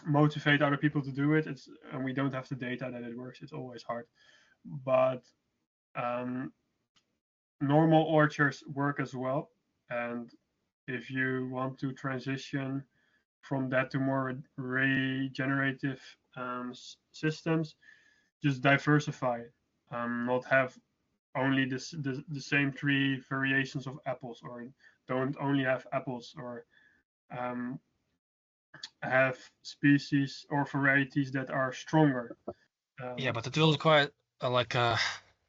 motivate other people to do it, and we don't have the data that it works, it's always hard. But normal orchards work as well, and if you want to transition from that to more regenerative systems, just diversify. Not have only the same 3 variations of apples, or don't only have apples, or have species or varieties that are stronger. Yeah, but it will require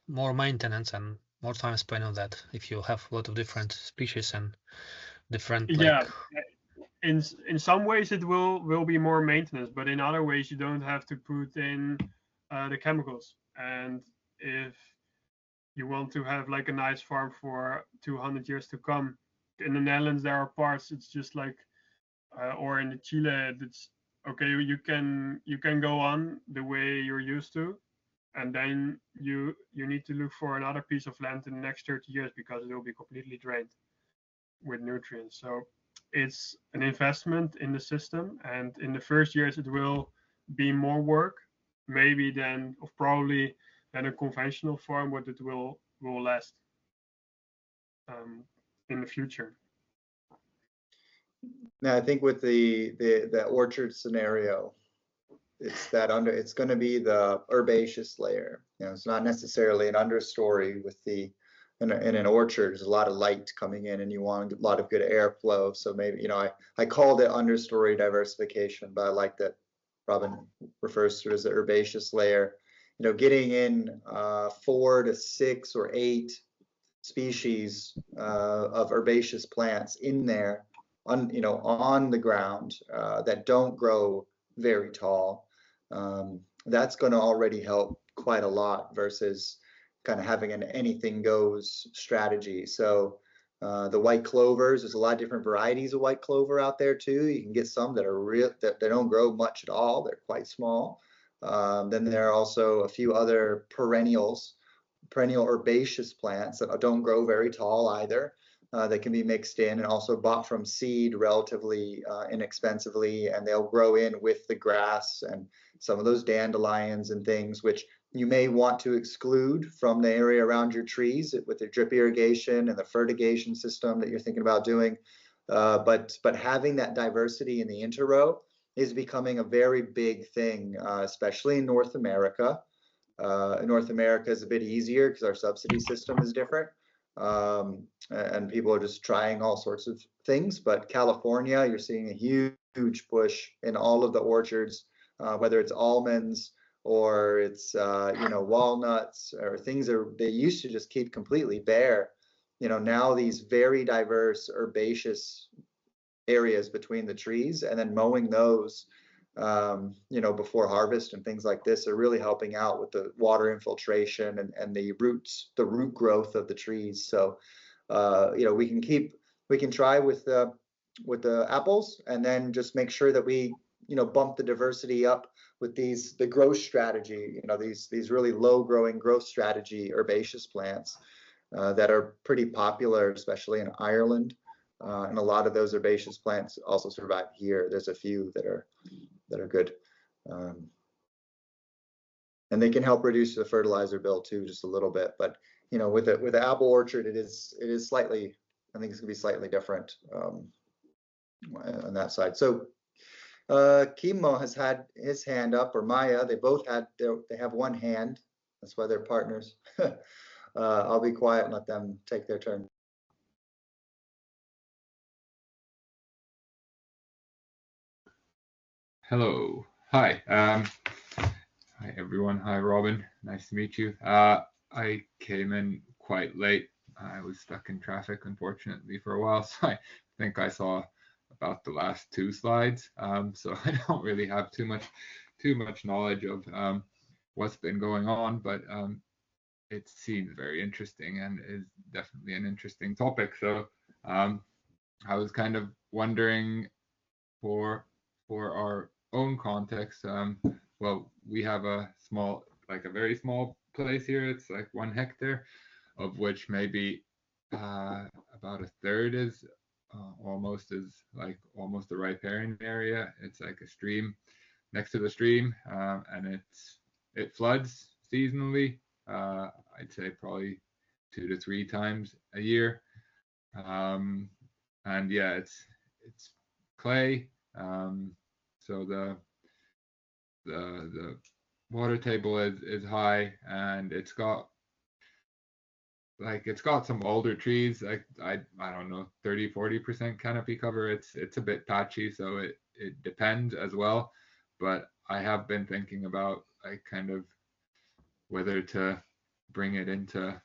more maintenance and more time spent on that if you have a lot of different species and different. In some ways it will be more maintenance, but in other ways you don't have to put in the chemicals. And if you want to have like a nice farm for 200 years to come, in the Netherlands there are parts it's just like or in Chile it's okay, you can go on the way you're used to, and then you need to look for another piece of land in the next 30 years because it will be completely drained with nutrients. So it's an investment in the system, and in the first years it will be more work maybe probably than a conventional farm, but it will last in the future. Now, I think with the orchard scenario, it's going to be the herbaceous layer. It's not necessarily an understory with in an orchard. There's a lot of light coming in, and you want a lot of good airflow. So maybe I called it understory diversification, but I like that Robin refers to it as the herbaceous layer. Getting in 4 to 6 or 8 species of herbaceous plants in there on the ground that don't grow very tall. That's going to already help quite a lot versus kind of having an anything goes strategy. So the white clovers, there's a lot of different varieties of white clover out there too. You can get some that are real, that they don't grow much at all. They're quite small. Then there are also a few other perennial herbaceous plants that don't grow very tall either. That can be mixed in and also bought from seed relatively inexpensively, and they'll grow in with the grass and some of those dandelions and things, which you may want to exclude from the area around your trees with the drip irrigation and the fertigation system that you're thinking about doing. But having that diversity in the interrow is becoming a very big thing, especially in North America. North America is a bit easier because our subsidy system is different. And people are just trying all sorts of things. But California, you're seeing a huge push in all of the orchards, whether it's almonds or it's walnuts or things they used to just keep completely bare. Now these very diverse herbaceous areas between the trees, and then mowing those before harvest and things like this are really helping out with the water infiltration and the root growth of the trees. So we can try with the apples, and then just make sure that we bump the diversity up with the growth strategy, these really low growing growth strategy herbaceous plants that are pretty popular, especially in Ireland. And a lot of those herbaceous plants also survive here. There's a few that are good. And they can help reduce the fertilizer bill too, just a little bit. But with the apple orchard, it is slightly, I think it's gonna be slightly different on that side. So Kimmo has had his hand up, or Maya. They have one hand. That's why they're partners. I'll be quiet and let them take their turn. Hello. Hi. Hi, everyone. Hi, Robin. Nice to meet you. I came in quite late. I was stuck in traffic, unfortunately, for a while. So I think I saw about the last 2 slides. So I don't really have too much knowledge of what's been going on, but it seems very interesting and is definitely an interesting topic. So I was kind of wondering for our own context. Well, we have a very small place here. It's like 1 hectare, of which maybe about a third is almost a riparian area. It's like a stream next to the stream, and it floods seasonally. I'd say probably 2 to 3 times a year. And yeah, it's clay. So the water table is high, and it's got some older trees, like I don't know, 30-40% canopy cover. It's a bit patchy, so it depends as well. But I have been thinking about kind of whether to bring it into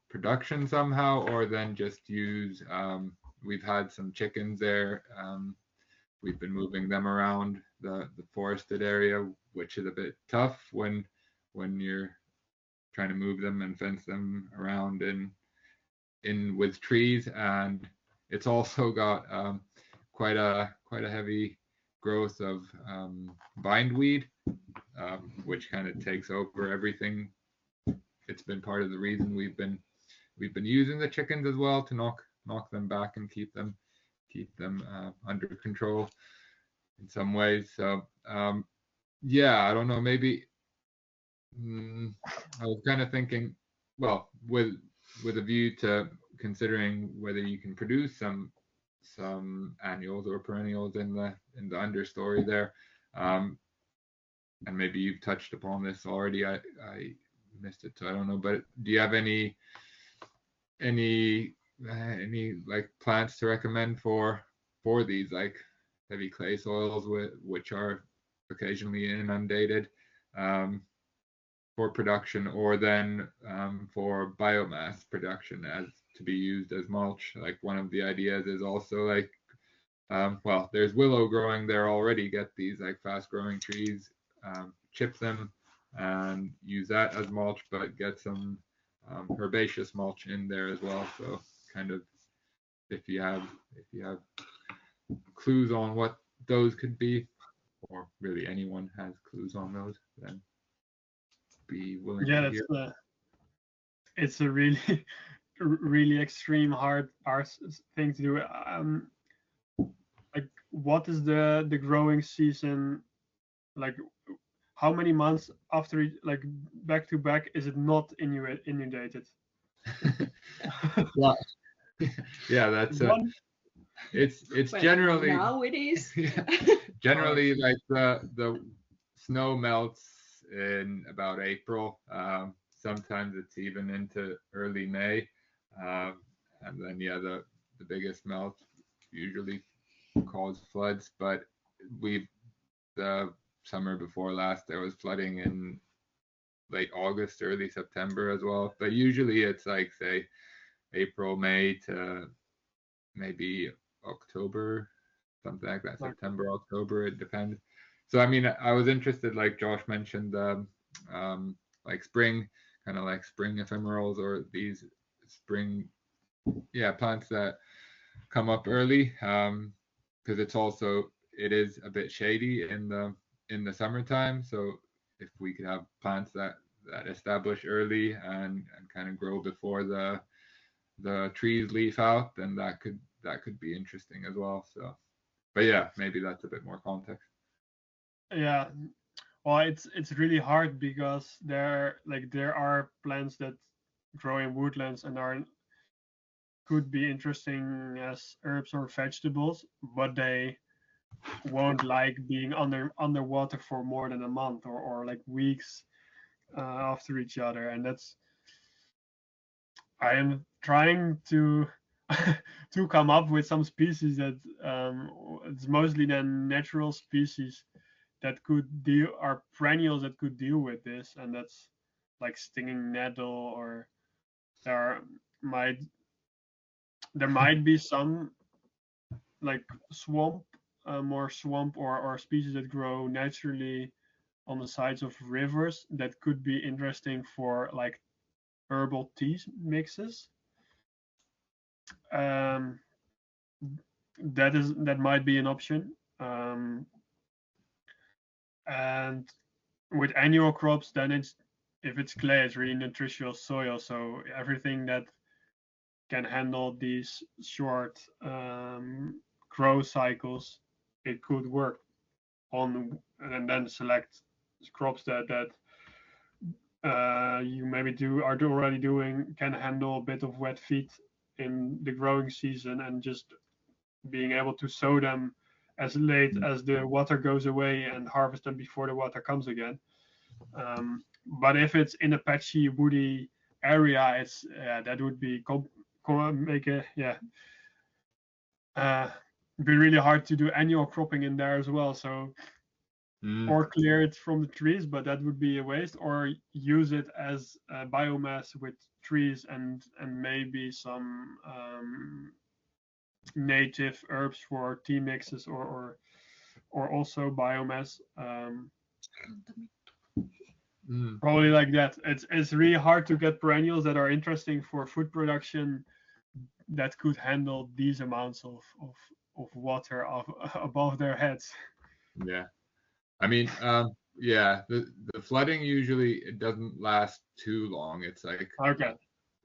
production somehow, or then just use we've had some chickens there. We've been moving them around the forested area, which is a bit tough when you're trying to move them and fence them around in with trees. And it's also got quite a heavy growth of bindweed, which kind of takes over everything. It's been part of the reason we've been using the chickens as well, to knock them back and keep them under control in some ways. So yeah, I don't know, maybe I was kind of thinking, well, with a view to considering whether you can produce some annuals or perennials in the understory there. And maybe you've touched upon this already. I missed it, so I don't know. But do you have any like plants to recommend for these like heavy clay soils which are occasionally inundated for production, or then for biomass production as to be used as mulch? Like one of the ideas is also like Well, there's willow growing there already. Get these like fast growing trees, chip them and use that as mulch, but get some herbaceous mulch in there as well. So kind of if you have clues on what those could be, or really anyone has clues on those, then be willing to hear. It's a really really extreme hard thing to do. Like what is the growing season like? How many months after like back to back is it not inundated? Yeah, yeah, that's it's Well, generally now it is. generally like the snow melts in about April. Sometimes it's even into early May, and then yeah, the biggest melt usually cause floods. But the summer before last there was flooding in late August, early September as well. But usually it's like say April, May to maybe October, something like that. September, October, it depends. So I mean, I was interested, like Josh mentioned, like spring, kind of like spring ephemerals or these spring, plants that come up early, because it is a bit shady in the summertime. So if we could have plants that establish early and kind of grow before the trees leaf out, then that could be interesting as well. So, but yeah, maybe that's a bit more context. Yeah, well, it's really hard because there are plants that grow in woodlands and could be interesting as herbs or vegetables, but they won't like being underwater for more than a month or like weeks after each other, and I am trying to to come up with some species that it's mostly then natural species that are perennials that could deal with this, and that's like stinging nettle, or might there might be some like more swamp or species that grow naturally on the sides of rivers that could be interesting for like herbal tea mixes. That might be an option. And with annual crops, then if it's clay, it's really nutritious soil. So everything that can handle these short grow cycles, it could work on, and then select crops that you maybe are already doing can handle a bit of wet feet in the growing season, and just being able to sow them as late as the water goes away and harvest them before the water comes again. But if it's in a patchy, woody area, it's that would be be really hard to do annual cropping in there as well. So or clear it from the trees, but that would be a waste, or use it as biomass with trees and maybe some native herbs for tea mixes, or also biomass. Probably like that. It's really hard to get perennials that are interesting for food production that could handle these amounts of water above their heads. Yeah, I mean, the flooding usually it doesn't last too long. It's like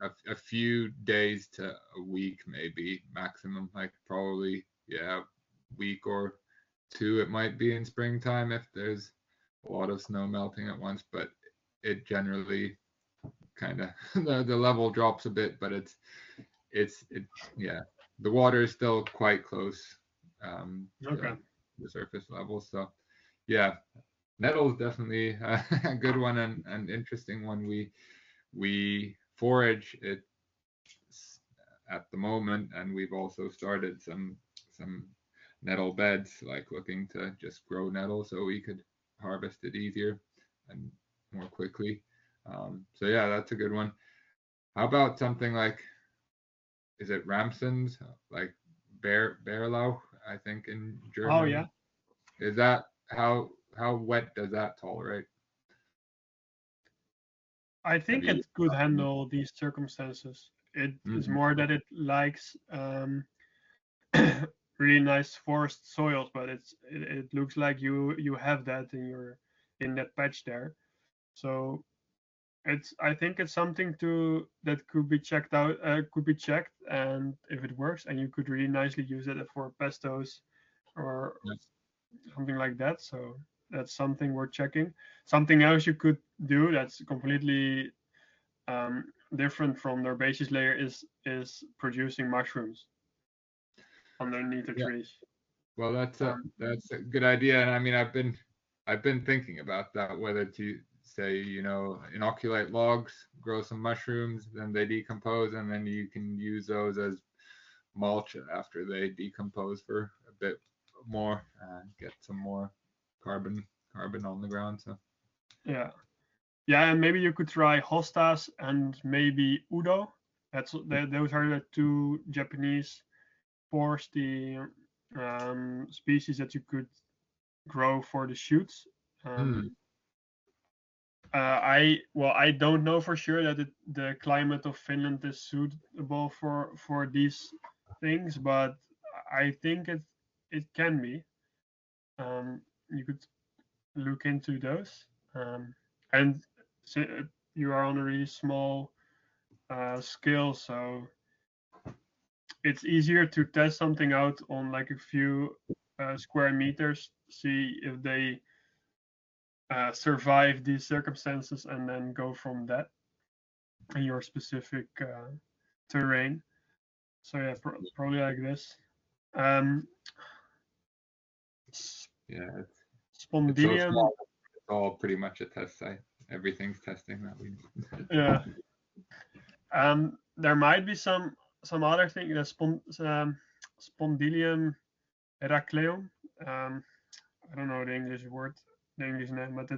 a few days to a week, maybe maximum. Like probably week or two. It might be in springtime if there's a lot of snow melting at once, but it generally kind of the level drops a bit, but the water is still quite close to the surface level. So yeah, nettle is definitely a good one and interesting one. We forage it at the moment, and we've also started some nettle beds, like looking to just grow nettle so we could harvest it easier and more quickly. So yeah, that's a good one. How about something like, is it ramsons, like bearlaw? I think, in Germany. Oh yeah. Is that how wet does that tolerate? I think you- it could handle these circumstances. It is more that it likes really nice forest soils, but it looks like you have that in that patch there. So I think it's something that could be checked out, could be checked, and if it works, and you could really nicely use it for pestos or something like that. So that's something worth checking. Something else you could do that's completely different from the herbaceous layer is producing mushrooms underneath the trees. Well, that's a good idea, and I mean, I've been thinking about that, whether to say, inoculate logs, grow some mushrooms, then they decompose, and then you can use those as mulch after they decompose for a bit more, get some more carbon on the ground. So yeah, and maybe you could try hostas and maybe udo. Those are the two Japanese foresty species that you could grow for the shoots. I don't know for sure that the climate of Finland is suitable for these things, but I think it can be. You could look into those, and you are on a really small scale, so it's easier to test something out on like a few square meters, see if they survive these circumstances, and then go from that in your specific terrain. So yeah, probably like this. Spondylium. It's all pretty much a test site. Everything's testing that we need. Yeah. There might be some other thing. Spondylium heracleum. I don't know the English name, but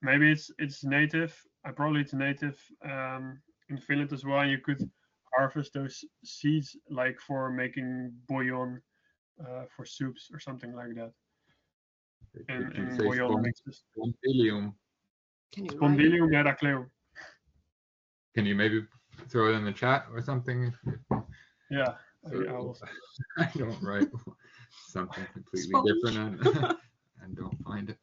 maybe it's native. Probably it's native in Finland as well. And you could harvest those seeds like for making bouillon for soups or something like that. In bouillon mixes. Spondylium. Spondylium heracleum. Can you maybe throw it in the chat or something? Yeah. So, I don't write something completely different and don't find it.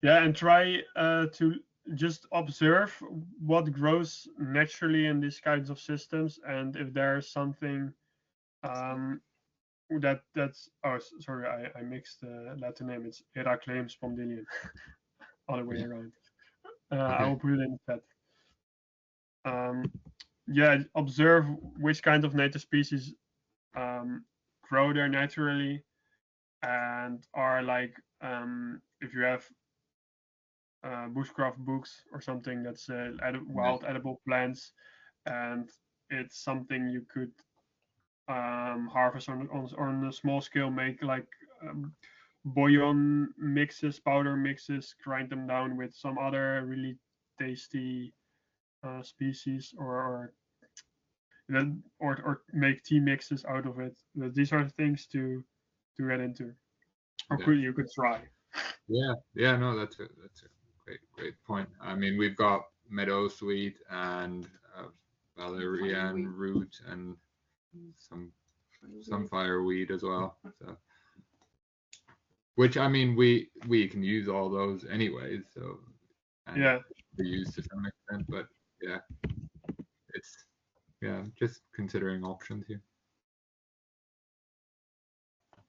Yeah, and try to just observe what grows naturally in these kinds of systems, and if there's something that's sorry, I mixed the Latin name. It's Heracleum spondylium. Other way around. Okay. I will put it in the chat. Yeah, observe which kind of native species grow there naturally, and are like if you have bushcraft books or something that's wild edible plants, and it's something you could harvest on a small scale, make like bouillon mixes, powder mixes, grind them down with some other really tasty species, or make tea mixes out of it. These are things to get into, or you could try. Yeah, no, that's a great point. I mean, we've got meadow sweet and valerian root and some fireweed as well. So, which I mean, we can use all those anyways. So they're used to some extent, but it's just considering options here.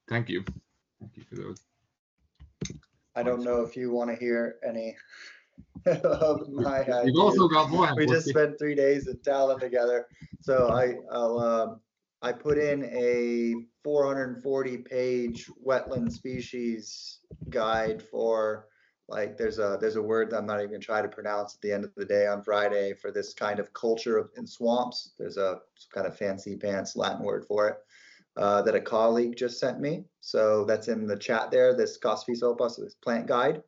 Thank you for those. I don't know if you want to hear any of my ideas. We've also got more. We just spent 3 days in Talent together, so I put in a 440-page wetland species guide for, like, there's a word that I'm not even gonna try to pronounce at the end of the day on Friday for this kind of culture in swamps. There's a kind of fancy pants Latin word for it. That a colleague just sent me. So that's in the chat there, this Silvopasture, this plant guide.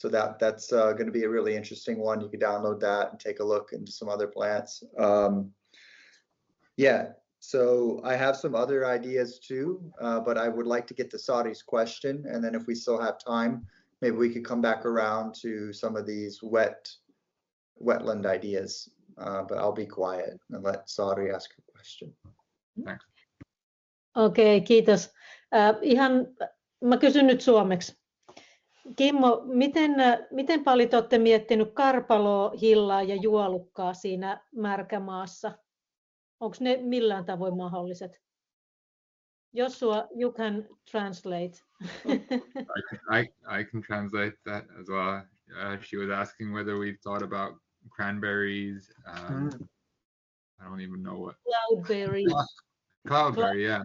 So that's going to be a really interesting one. You can download that and take a look into some other plants. Yeah, so I have some other ideas too, but I would like to get to Sadi's question, and then if we still have time, maybe we could come back around to some of these wetland ideas. But I'll be quiet and let Sadi ask a question. Thanks. Okei, kiitos. Mä kysyn nyt suomeksi. Kimmo, miten paljon te olette miettinyt karpaloa, hillaa ja juolukkaa siinä märkämaassa? Onko ne millään tavoin mahdolliset? Joshua, you can translate. I can translate that as well. She was asking whether we've thought about cranberries. I don't even know what. Cloudberry. Cloudberry, yeah.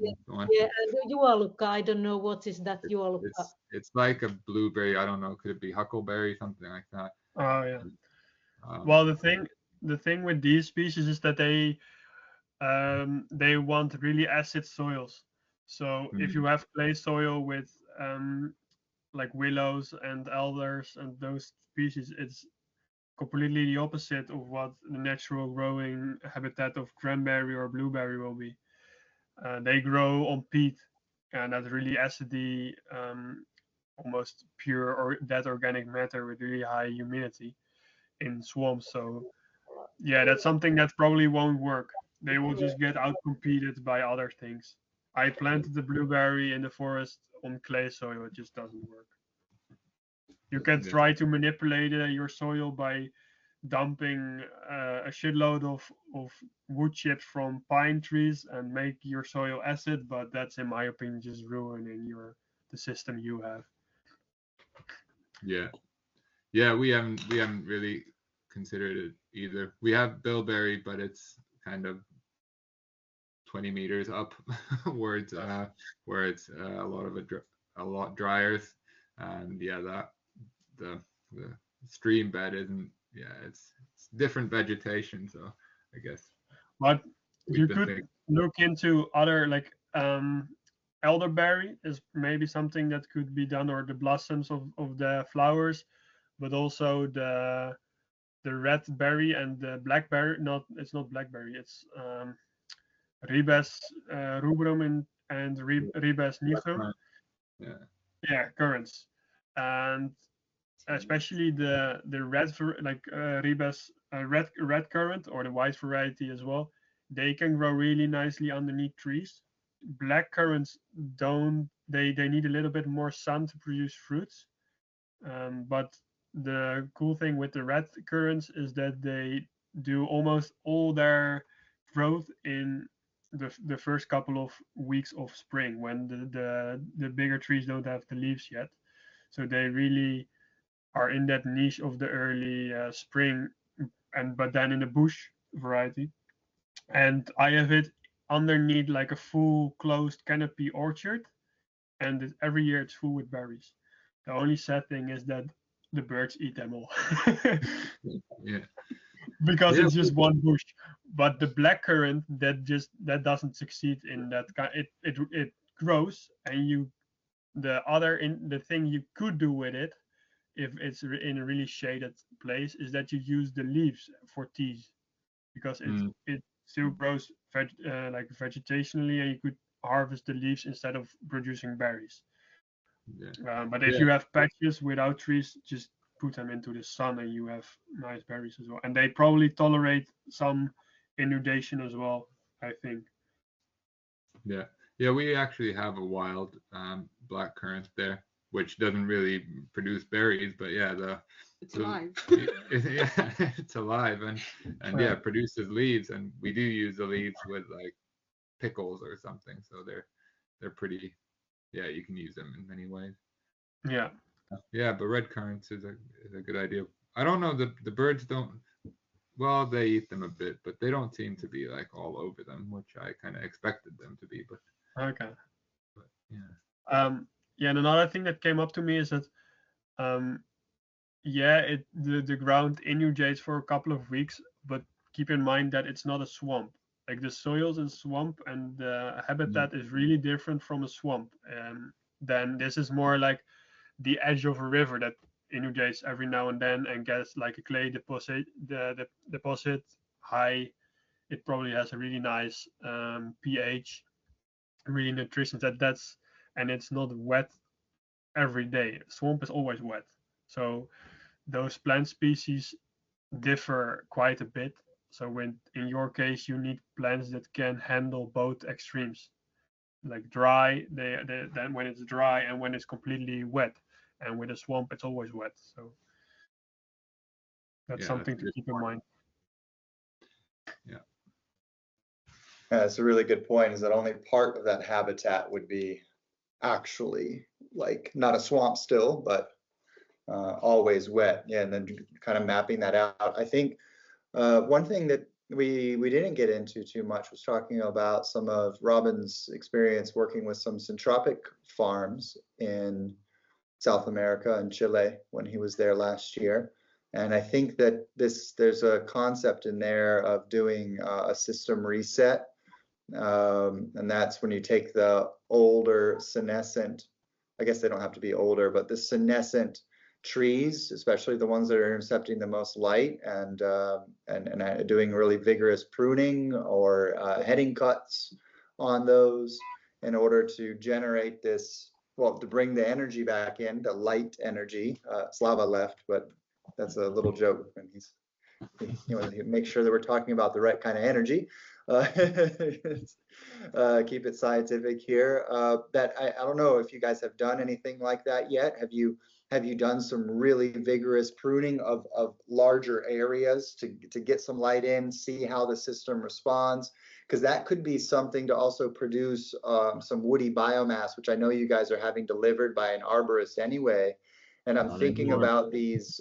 Yeah, and juolukka, I don't know what is that juolukka. It's like a blueberry. I don't know. Could it be huckleberry, something like that? Oh yeah. Well, the thing with these species is that they want really acid soils. So if you have clay soil with like willows and alders and those species, it's completely the opposite of what the natural growing habitat of cranberry or blueberry will be. They grow on peat, and that's really acidy, almost pure or dead organic matter with really high humidity in swamps. So yeah, that's something that probably won't work. They will just get outcompeted by other things. I planted the blueberry in the forest on clay soil. It just doesn't work. You can try to manipulate your soil by dumping a shitload of wood chips from pine trees and make your soil acid, but that's, in my opinion, just ruining the system you have. Yeah, we haven't really considered it either. We have bilberry, but it's kind of 20 meters up where it's a lot drier, and yeah, that the stream bed isn't. Yeah, it's different vegetation, so I guess. But you could look into other, like elderberry is maybe something that could be done, or the blossoms of the flowers, but also the red berry and the blackberry. It's not blackberry. It's Ribes rubrum and Ribes nigrum. Yeah, currants, and especially the red, like Ribes red currant, or the white variety as well. They can grow really nicely underneath trees. Black currants don't. They need a little bit more sun to produce fruits. But the cool thing with the red currants is that they do almost all their growth in the first couple of weeks of spring, when the bigger trees don't have the leaves yet. So they really are in that niche of the early spring, but then in the bush variety. And I have it underneath like a full closed canopy orchard, and every year it's full with berries. The only sad thing is that the birds eat them all. Yeah. Because it's just one bush. But the blackcurrant that doesn't succeed in that it grows, and the thing you could do with it, if it's in a really shaded place, is that you use the leaves for teas, because it still grows like vegetationally, and you could harvest the leaves instead of producing berries. But if you have patches without trees, just put them into the sun and you have nice berries as well. And they probably tolerate some inundation as well, I think. Yeah, we actually have a wild blackcurrant there, which doesn't really produce berries, but it's alive. It's alive, and yeah, produces leaves, and we do use the leaves with like pickles or something, so they're pretty. Yeah, you can use them in many ways. Yeah, but red currants is a good idea. I don't know, the birds don't. Well, they eat them a bit, but they don't seem to be like all over them, which I kind of expected them to be. But okay. But, yeah. And another thing that came up to me is that the ground inundates for a couple of weeks, but keep in mind that it's not a swamp. Like the soils in swamp and the habitat is really different from a swamp. Then this is more like the edge of a river that inundates every now and then and gets like a clay deposit, the deposit high, it probably has a really nice pH, really nutritious. And it's not wet every day. Swamp is always wet, so those plant species differ quite a bit. So in your case, you need plants that can handle both extremes, like dry, then when it's dry and when it's completely wet. And with a swamp, it's always wet. So that's something to keep in mind. Yeah. That's a really good point, is that only part of that habitat would be actually like not a swamp still, but always wet. Yeah, and then kind of mapping that out. I think one thing that we didn't get into too much was talking about some of Robin's experience working with some syntropic farms in South America and Chile when he was there last year. And I think that there's a concept in there of doing a system reset. And that's when you take the older senescent, I guess they don't have to be older, but the senescent trees, especially the ones that are intercepting the most light, and doing really vigorous pruning or heading cuts on those in order to generate this, well, to bring the energy back in, the light energy. Slava left, but that's a little joke, and he makes sure that we're talking about the right kind of energy. Keep it scientific here. That I don't know if you guys have done anything like that yet. Have you done some really vigorous pruning of larger areas to get some light in, see how the system responds? Because that could be something to also produce some woody biomass, which I know you guys are having delivered by an arborist anyway. And I'm thinking about these,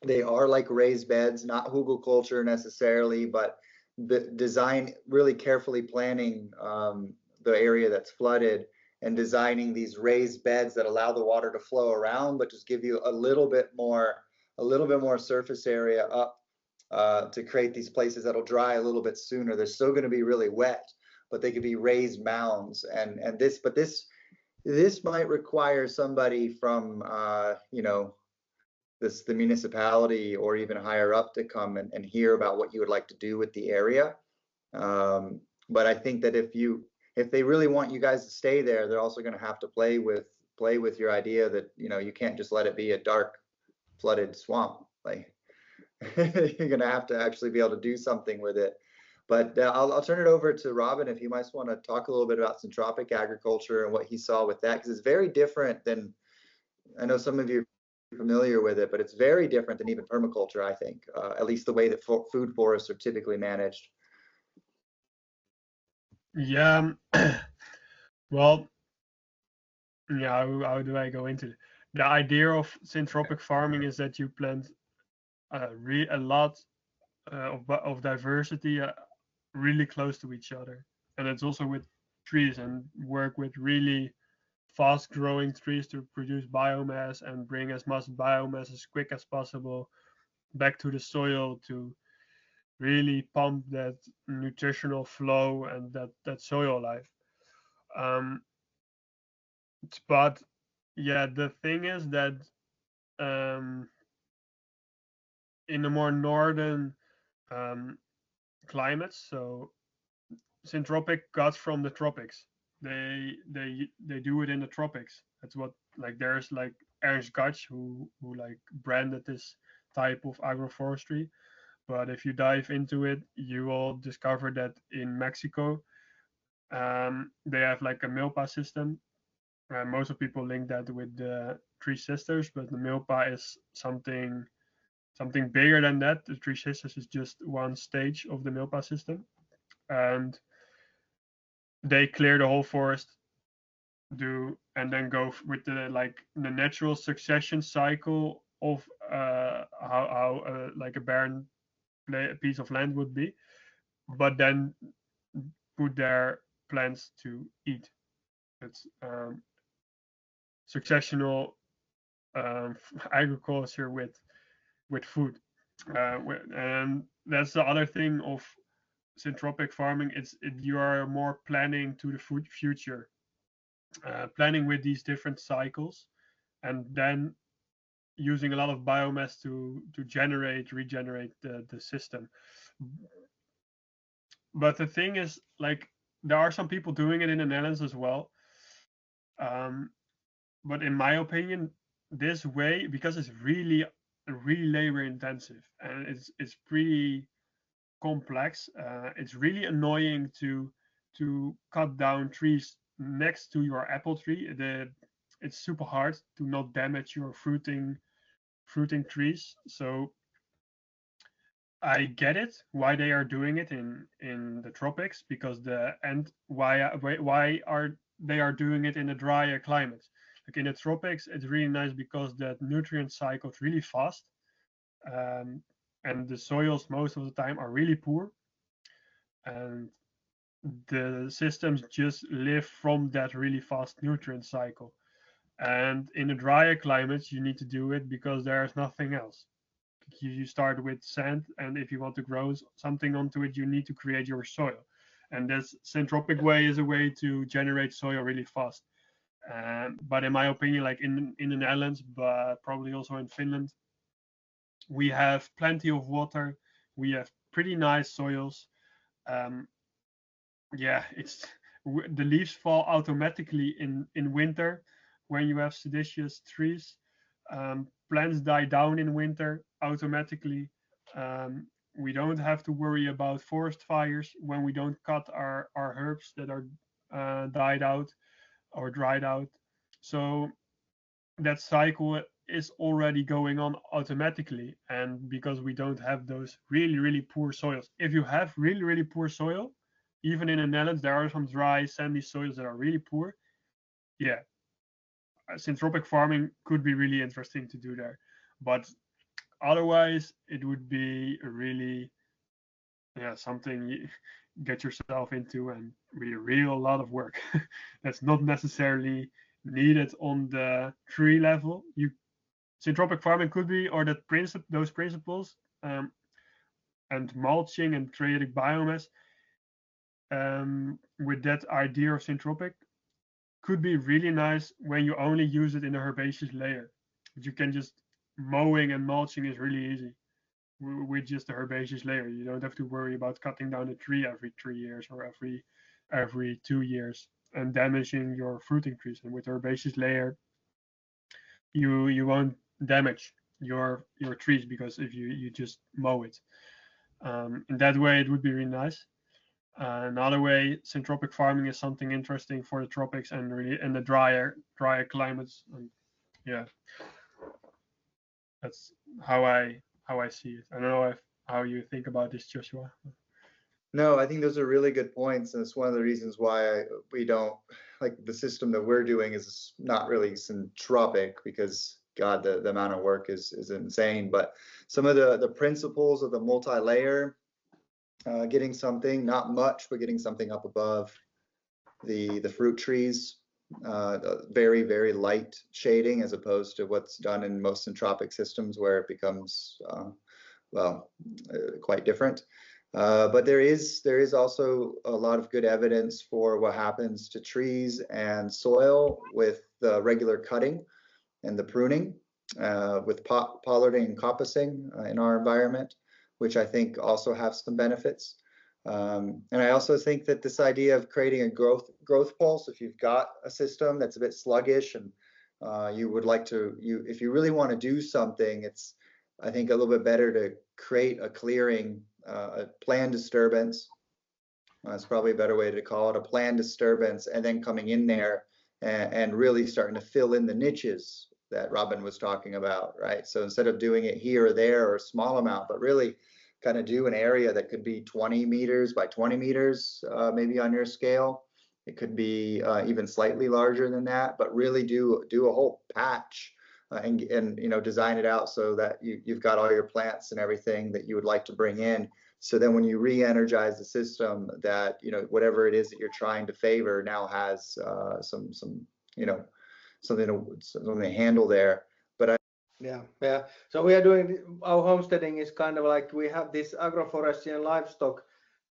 they are like raised beds, not hugelkultur necessarily, but the design, really carefully planning the area that's flooded and designing these raised beds that allow the water to flow around, but just give you a little bit more surface area up to create these places that'll dry a little bit sooner. They're still going to be really wet, but they could be raised mounds. And this might require somebody from the municipality or even higher up to come and hear about what you would like to do with the area. But I think that if they really want you guys to stay there, they're also going to have to play with your idea that you can't just let it be a dark flooded swamp. Like you're going to have to actually be able to do something with it. But I'll turn it over to Robin if you might want to talk a little bit about syntropic agriculture and what he saw with that, because it's very different than, I know some of you are familiar with it, but it's very different than even permaculture, I think, at least the way that food forests are typically managed. Yeah. Well, yeah, how do I go into it? The idea of syntropic farming is that you plant a lot of diversity really close to each other, and it's also with trees, and work with really fast growing trees to produce biomass and bring as much biomass as quick as possible back to the soil to really pump that nutritional flow and that soil life. But yeah, the thing is that in the more northern climates, so syntropic got from the tropics. They do it in the tropics. That's what, like, there's like Ernst Gatsch who like branded this type of agroforestry. But if you dive into it, you will discover that in Mexico, they have like a milpa system. Most of people link that with the Three Sisters, but the milpa is something bigger than that. The Three Sisters is just one stage of the milpa system, and they clear the whole forest, and then go with the natural succession cycle of how like a barren piece of land would be, but then put their plants to eat. It's successional agriculture with food, and that's the other thing of syntropic farming. You are more planning to the future, planning with these different cycles, and then using a lot of biomass to regenerate the system. But the thing is, like, there are some people doing it in the Netherlands as well. But in my opinion, this way, because it's really labor intensive and it's pretty complex, it's really annoying to cut down trees next to your apple tree. It's super hard to not damage your fruiting trees. So I get it why they are doing it in the tropics, because why are they are doing it in a drier climate. Like in the tropics, it's really nice because the nutrient cycles really fast, and the soils most of the time are really poor, and the systems just live from that really fast nutrient cycle. And in the drier climates, you need to do it because there's nothing else. You start with sand, and if you want to grow something onto it, you need to create your soil. And this Syntropic way is a way to generate soil really fast. But in my opinion, like in the Netherlands, but probably also in Finland, we have plenty of water. We have pretty nice soils. Yeah, the leaves fall automatically in winter when you have deciduous trees. Plants die down in winter automatically. We don't have to worry about forest fires when we don't cut our herbs that are died out or dried out. So that cycle is already going on automatically. And because we don't have those really poor soils, if you have really poor soil, even in the Netherlands, there are some dry, sandy soils that are really poor. Yeah, syntropic farming could be really interesting to do there. But otherwise, it would be really, something you get yourself into and be a real lot of work. That's not necessarily needed on the tree level. Syntropic farming could be, or those principles, and mulching and creating biomass, with that idea of syntropic, could be really nice when you only use it in a herbaceous layer. But you can just mowing and mulching is really easy with just the herbaceous layer. You don't have to worry about cutting down a tree every 3 years or every 2 years and damaging your fruiting trees. And with the herbaceous layer, you won't damage your trees, because if you just mow it. In that way, it would be really nice. Another way, syntropic farming is something interesting for the tropics and really in the drier climates. And yeah, that's how I see it. I don't know how you think about this, Joshua. No, I think those are really good points, and it's one of the reasons why we don't like the system that we're doing is not really syntropic, because God, the amount of work is insane. But some of the principles of the multi-layer, getting something, not much, but getting something up above the fruit trees, very light shading, as opposed to what's done in most syntropic systems where it becomes quite different. But there is also a lot of good evidence for what happens to trees and soil with the regular cutting and the pruning, with pollarding and coppicing in our environment, which I think also have some benefits. And I also think that this idea of creating a growth pulse, if you've got a system that's a bit sluggish and you would like to, if you really want to do something, it's, I think, a little bit better to create a clearing, a planned disturbance. That's probably a better way to call it, a planned disturbance, and then coming in there and really starting to fill in the niches that Robin was talking about, right? So instead of doing it here or there or a small amount, but really kind of do an area that could be 20 meters by 20 meters, maybe on your scale. It could be even slightly larger than that, but really do a whole patch and design it out so that you've got all your plants and everything that you would like to bring in. So then when you re-energize the system, that whatever it is that you're trying to favor now has some something to handle there. But yeah. So we are doing our homesteading is kind of like we have this agroforestry and livestock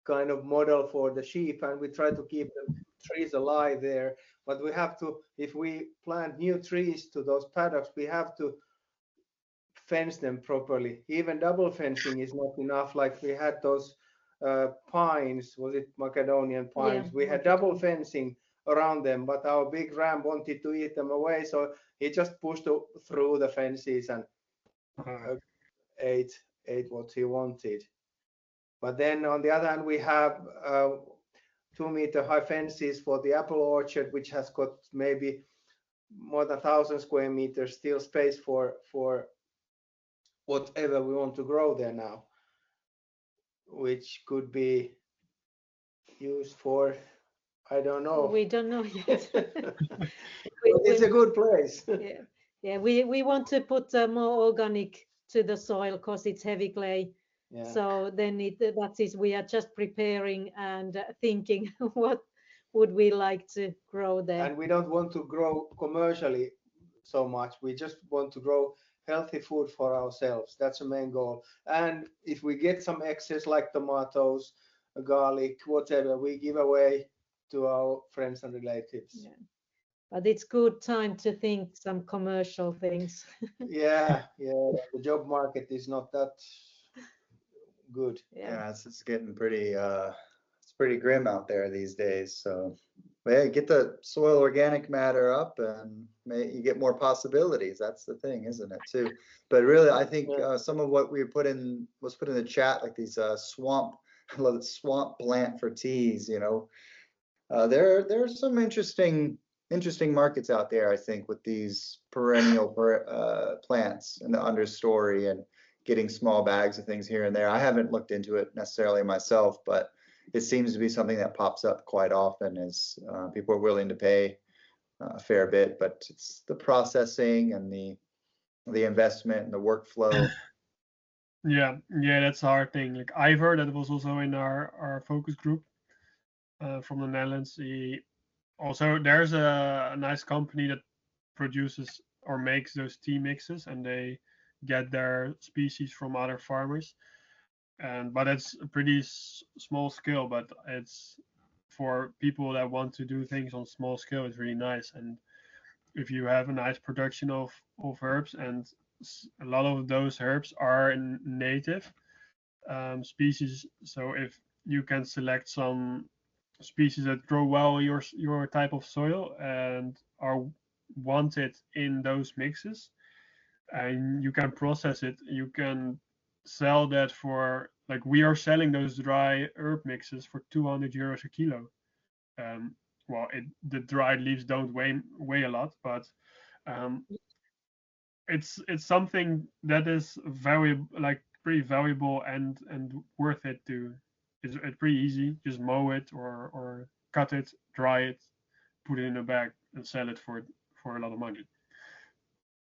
kind of model for the sheep, and we try to keep the trees alive there. But we have to, if we plant new trees to those paddocks, we have to fence them properly. Even double fencing is not enough. Like we had those pines, was it Macedonian pines? Yeah, We had double fencing around them, but our big ram wanted to eat them away, so he just pushed through the fences and ate what he wanted. But then on the other hand, we have 2-meter high fences for the apple orchard, which has got maybe more than 1,000 square meters still space for whatever we want to grow there now, which could be used for, I don't know. We don't know yet. It's a good place. Yeah, we want to put more organic to the soil because it's heavy clay. Yeah. So then that is, we are just preparing and thinking what would we like to grow there. And we don't want to grow commercially so much. We just want to grow healthy food for ourselves. That's the main goal. And if we get some excess like tomatoes, garlic, whatever, we give away to our friends and relatives. Yeah. But it's good time to think some commercial things. Yeah. The job market is not that good. Yeah, it's getting pretty it's pretty grim out there these days. So yeah, get the soil organic matter up and you get more possibilities. That's the thing, isn't it, too? But really, I think some of what we was put in the chat, like these swamp, I love it, swamp plant for teas, you know. There's some interesting markets out there, I think, with these perennial plants in the understory and getting small bags of things here and there. I haven't looked into it necessarily myself, but it seems to be something that pops up quite often as people are willing to pay a fair bit, but it's the processing and the investment and the workflow. Yeah, that's a hard thing. Like I've heard that it was also in our focus group from the Netherlands. Also, there's a nice company that produces or makes those tea mixes, and they get their species from other farmers. But it's a pretty small scale. But it's for people that want to do things on small scale. It's really nice. And if you have a nice production of herbs, and a lot of those herbs are native species, so if you can select some species that grow well in your type of soil and are wanted in those mixes, and you can process it, you can sell that for, like, we are selling those dry herb mixes for 200 euros a kilo. Well, the dried leaves don't weigh a lot, but it's something that is pretty valuable and worth it to. It's pretty easy. Just mow it or cut it, dry it, put it in a bag, and sell it for a lot of money.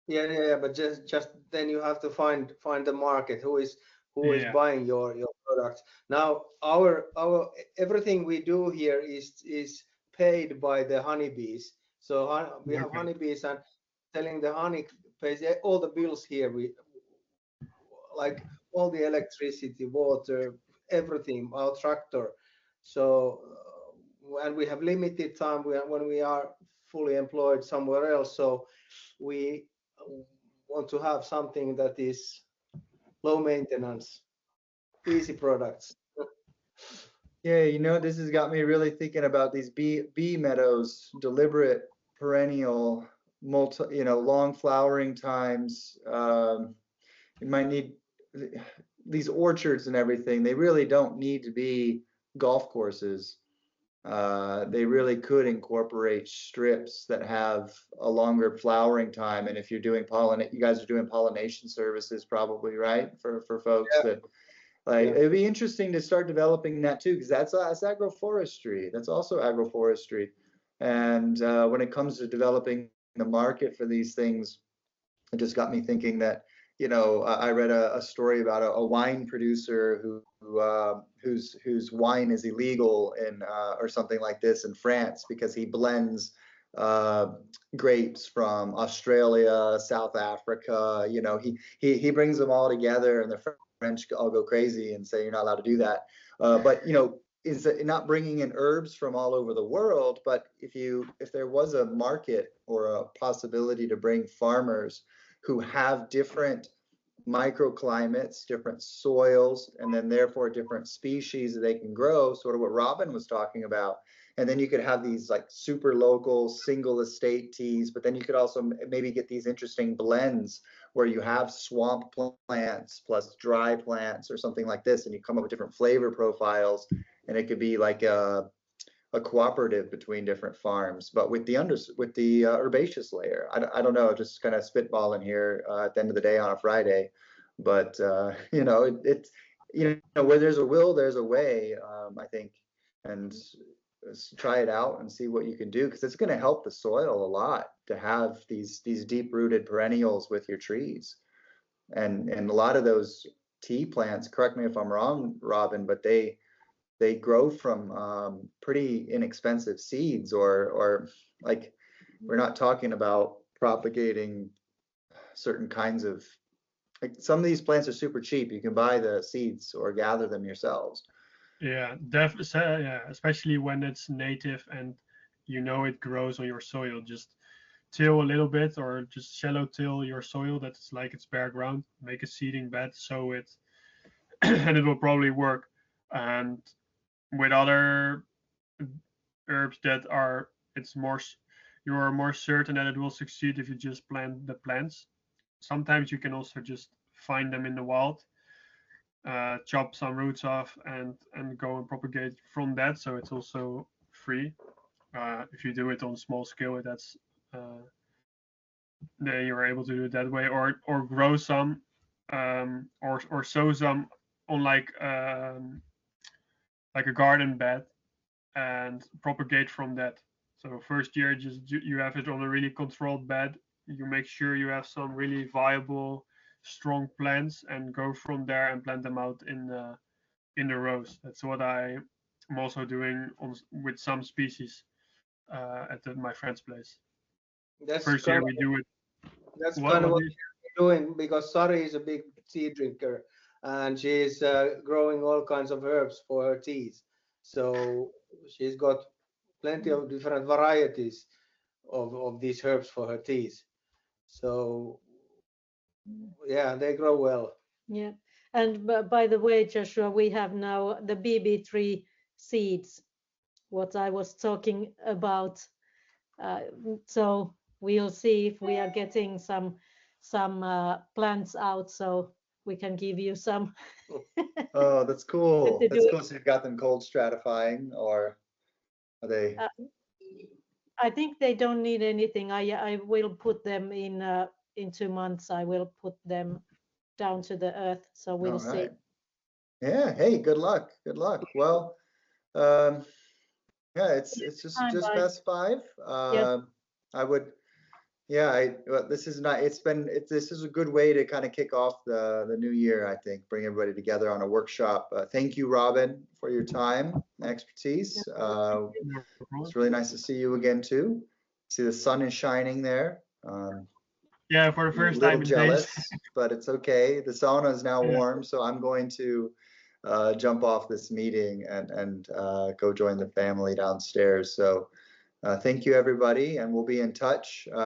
Yeah, but just then you have to find the market. Who is buying your products? Now our everything we do here is paid by the honeybees. So we have honeybees, and selling the honey pays all the bills here. We like all the electricity, water, everything, our tractor. So and we have limited time when we are fully employed somewhere else. So we want to have something that is low maintenance, easy products. Yeah, you know, this has got me really thinking about these bee meadows, deliberate, perennial, long flowering times. You might need these orchards and everything. They really don't need to be golf courses. They really could incorporate strips that have a longer flowering time. And if you're doing you guys are doing pollination services probably, right? For folks that it'd be interesting to start developing that too, because that's agroforestry. That's also agroforestry. And when it comes to developing the market for these things, it just got me thinking that, you know, I read a story about a wine producer whose wine is illegal in or something like this in France because he blends grapes from Australia, South Africa. You know, he brings them all together, and the French all go crazy and say you're not allowed to do that. But you know, is not bringing in herbs from all over the world. But if there was a market or a possibility to bring farmers who have different microclimates, different soils, and then therefore different species that they can grow, sort of what Robin was talking about. And then you could have these like super local single estate teas, but then you could also maybe get these interesting blends where you have swamp plants plus dry plants or something like this, and you come up with different flavor profiles, and it could be like a cooperative between different farms, but with the herbaceous layer. I don't know, just kind of spitballing here at the end of the day on a Friday, but you know, it's you know, where there's a will, there's a way, I think, and try it out and see what you can do, because it's going to help the soil a lot to have these deep-rooted perennials with your trees, and a lot of those tea plants, correct me if I'm wrong, Robin, but they grow from pretty inexpensive seeds, or like, we're not talking about propagating certain kinds of, like, some of these plants are super cheap. You can buy the seeds or gather them yourselves. Yeah, yeah, especially when it's native and you know it grows on your soil. Just till a little bit, or just shallow till your soil that's like it's bare ground. Make a seeding bed, sow it, and it will probably work. And with other herbs that are, you are more certain that it will succeed if you just plant the plants. Sometimes you can also just find them in the wild, chop some roots off and go and propagate from that, so it's also free. If you do it on small scale, that's then you're able to do it that way, or grow some, or sow some on like a garden bed and propagate from that. So first year, just you have it on a really controlled bed. You make sure you have some really viable, strong plants, and go from there and plant them out in the rows. That's what I'm also doing with some species at my friend's place. That's First year we do it. That's kind of what you're doing, because Sari is a big tea drinker, and she's growing all kinds of herbs for her teas. So she's got plenty of different varieties of these herbs for her teas. So yeah, they grow well. Yeah, and by the way, Joshua, we have now the BB3 seeds, what I was talking about. So we'll see if we are getting some plants out, so we can give you some. Oh, that's cool. To That's do cool. So you've got them cold stratifying, or are they? I think they don't need anything. I will put them in 2 months. I will put them down to the earth, so we'll see. Right. Yeah. Hey, good luck. Good luck. Well, yeah, it's just past 5. I would, yeah, well, this is not, this is a good way to kind of kick off the new year, I think, bring everybody together on a workshop. Thank you, Robin, for your time and expertise. It's really nice to see you again too. See, the sun is shining there. Yeah, for the first a little time in jealous, days. but it's okay. The sauna is now warm, so I'm going to jump off this meeting and go join the family downstairs. So thank you, everybody, and we'll be in touch.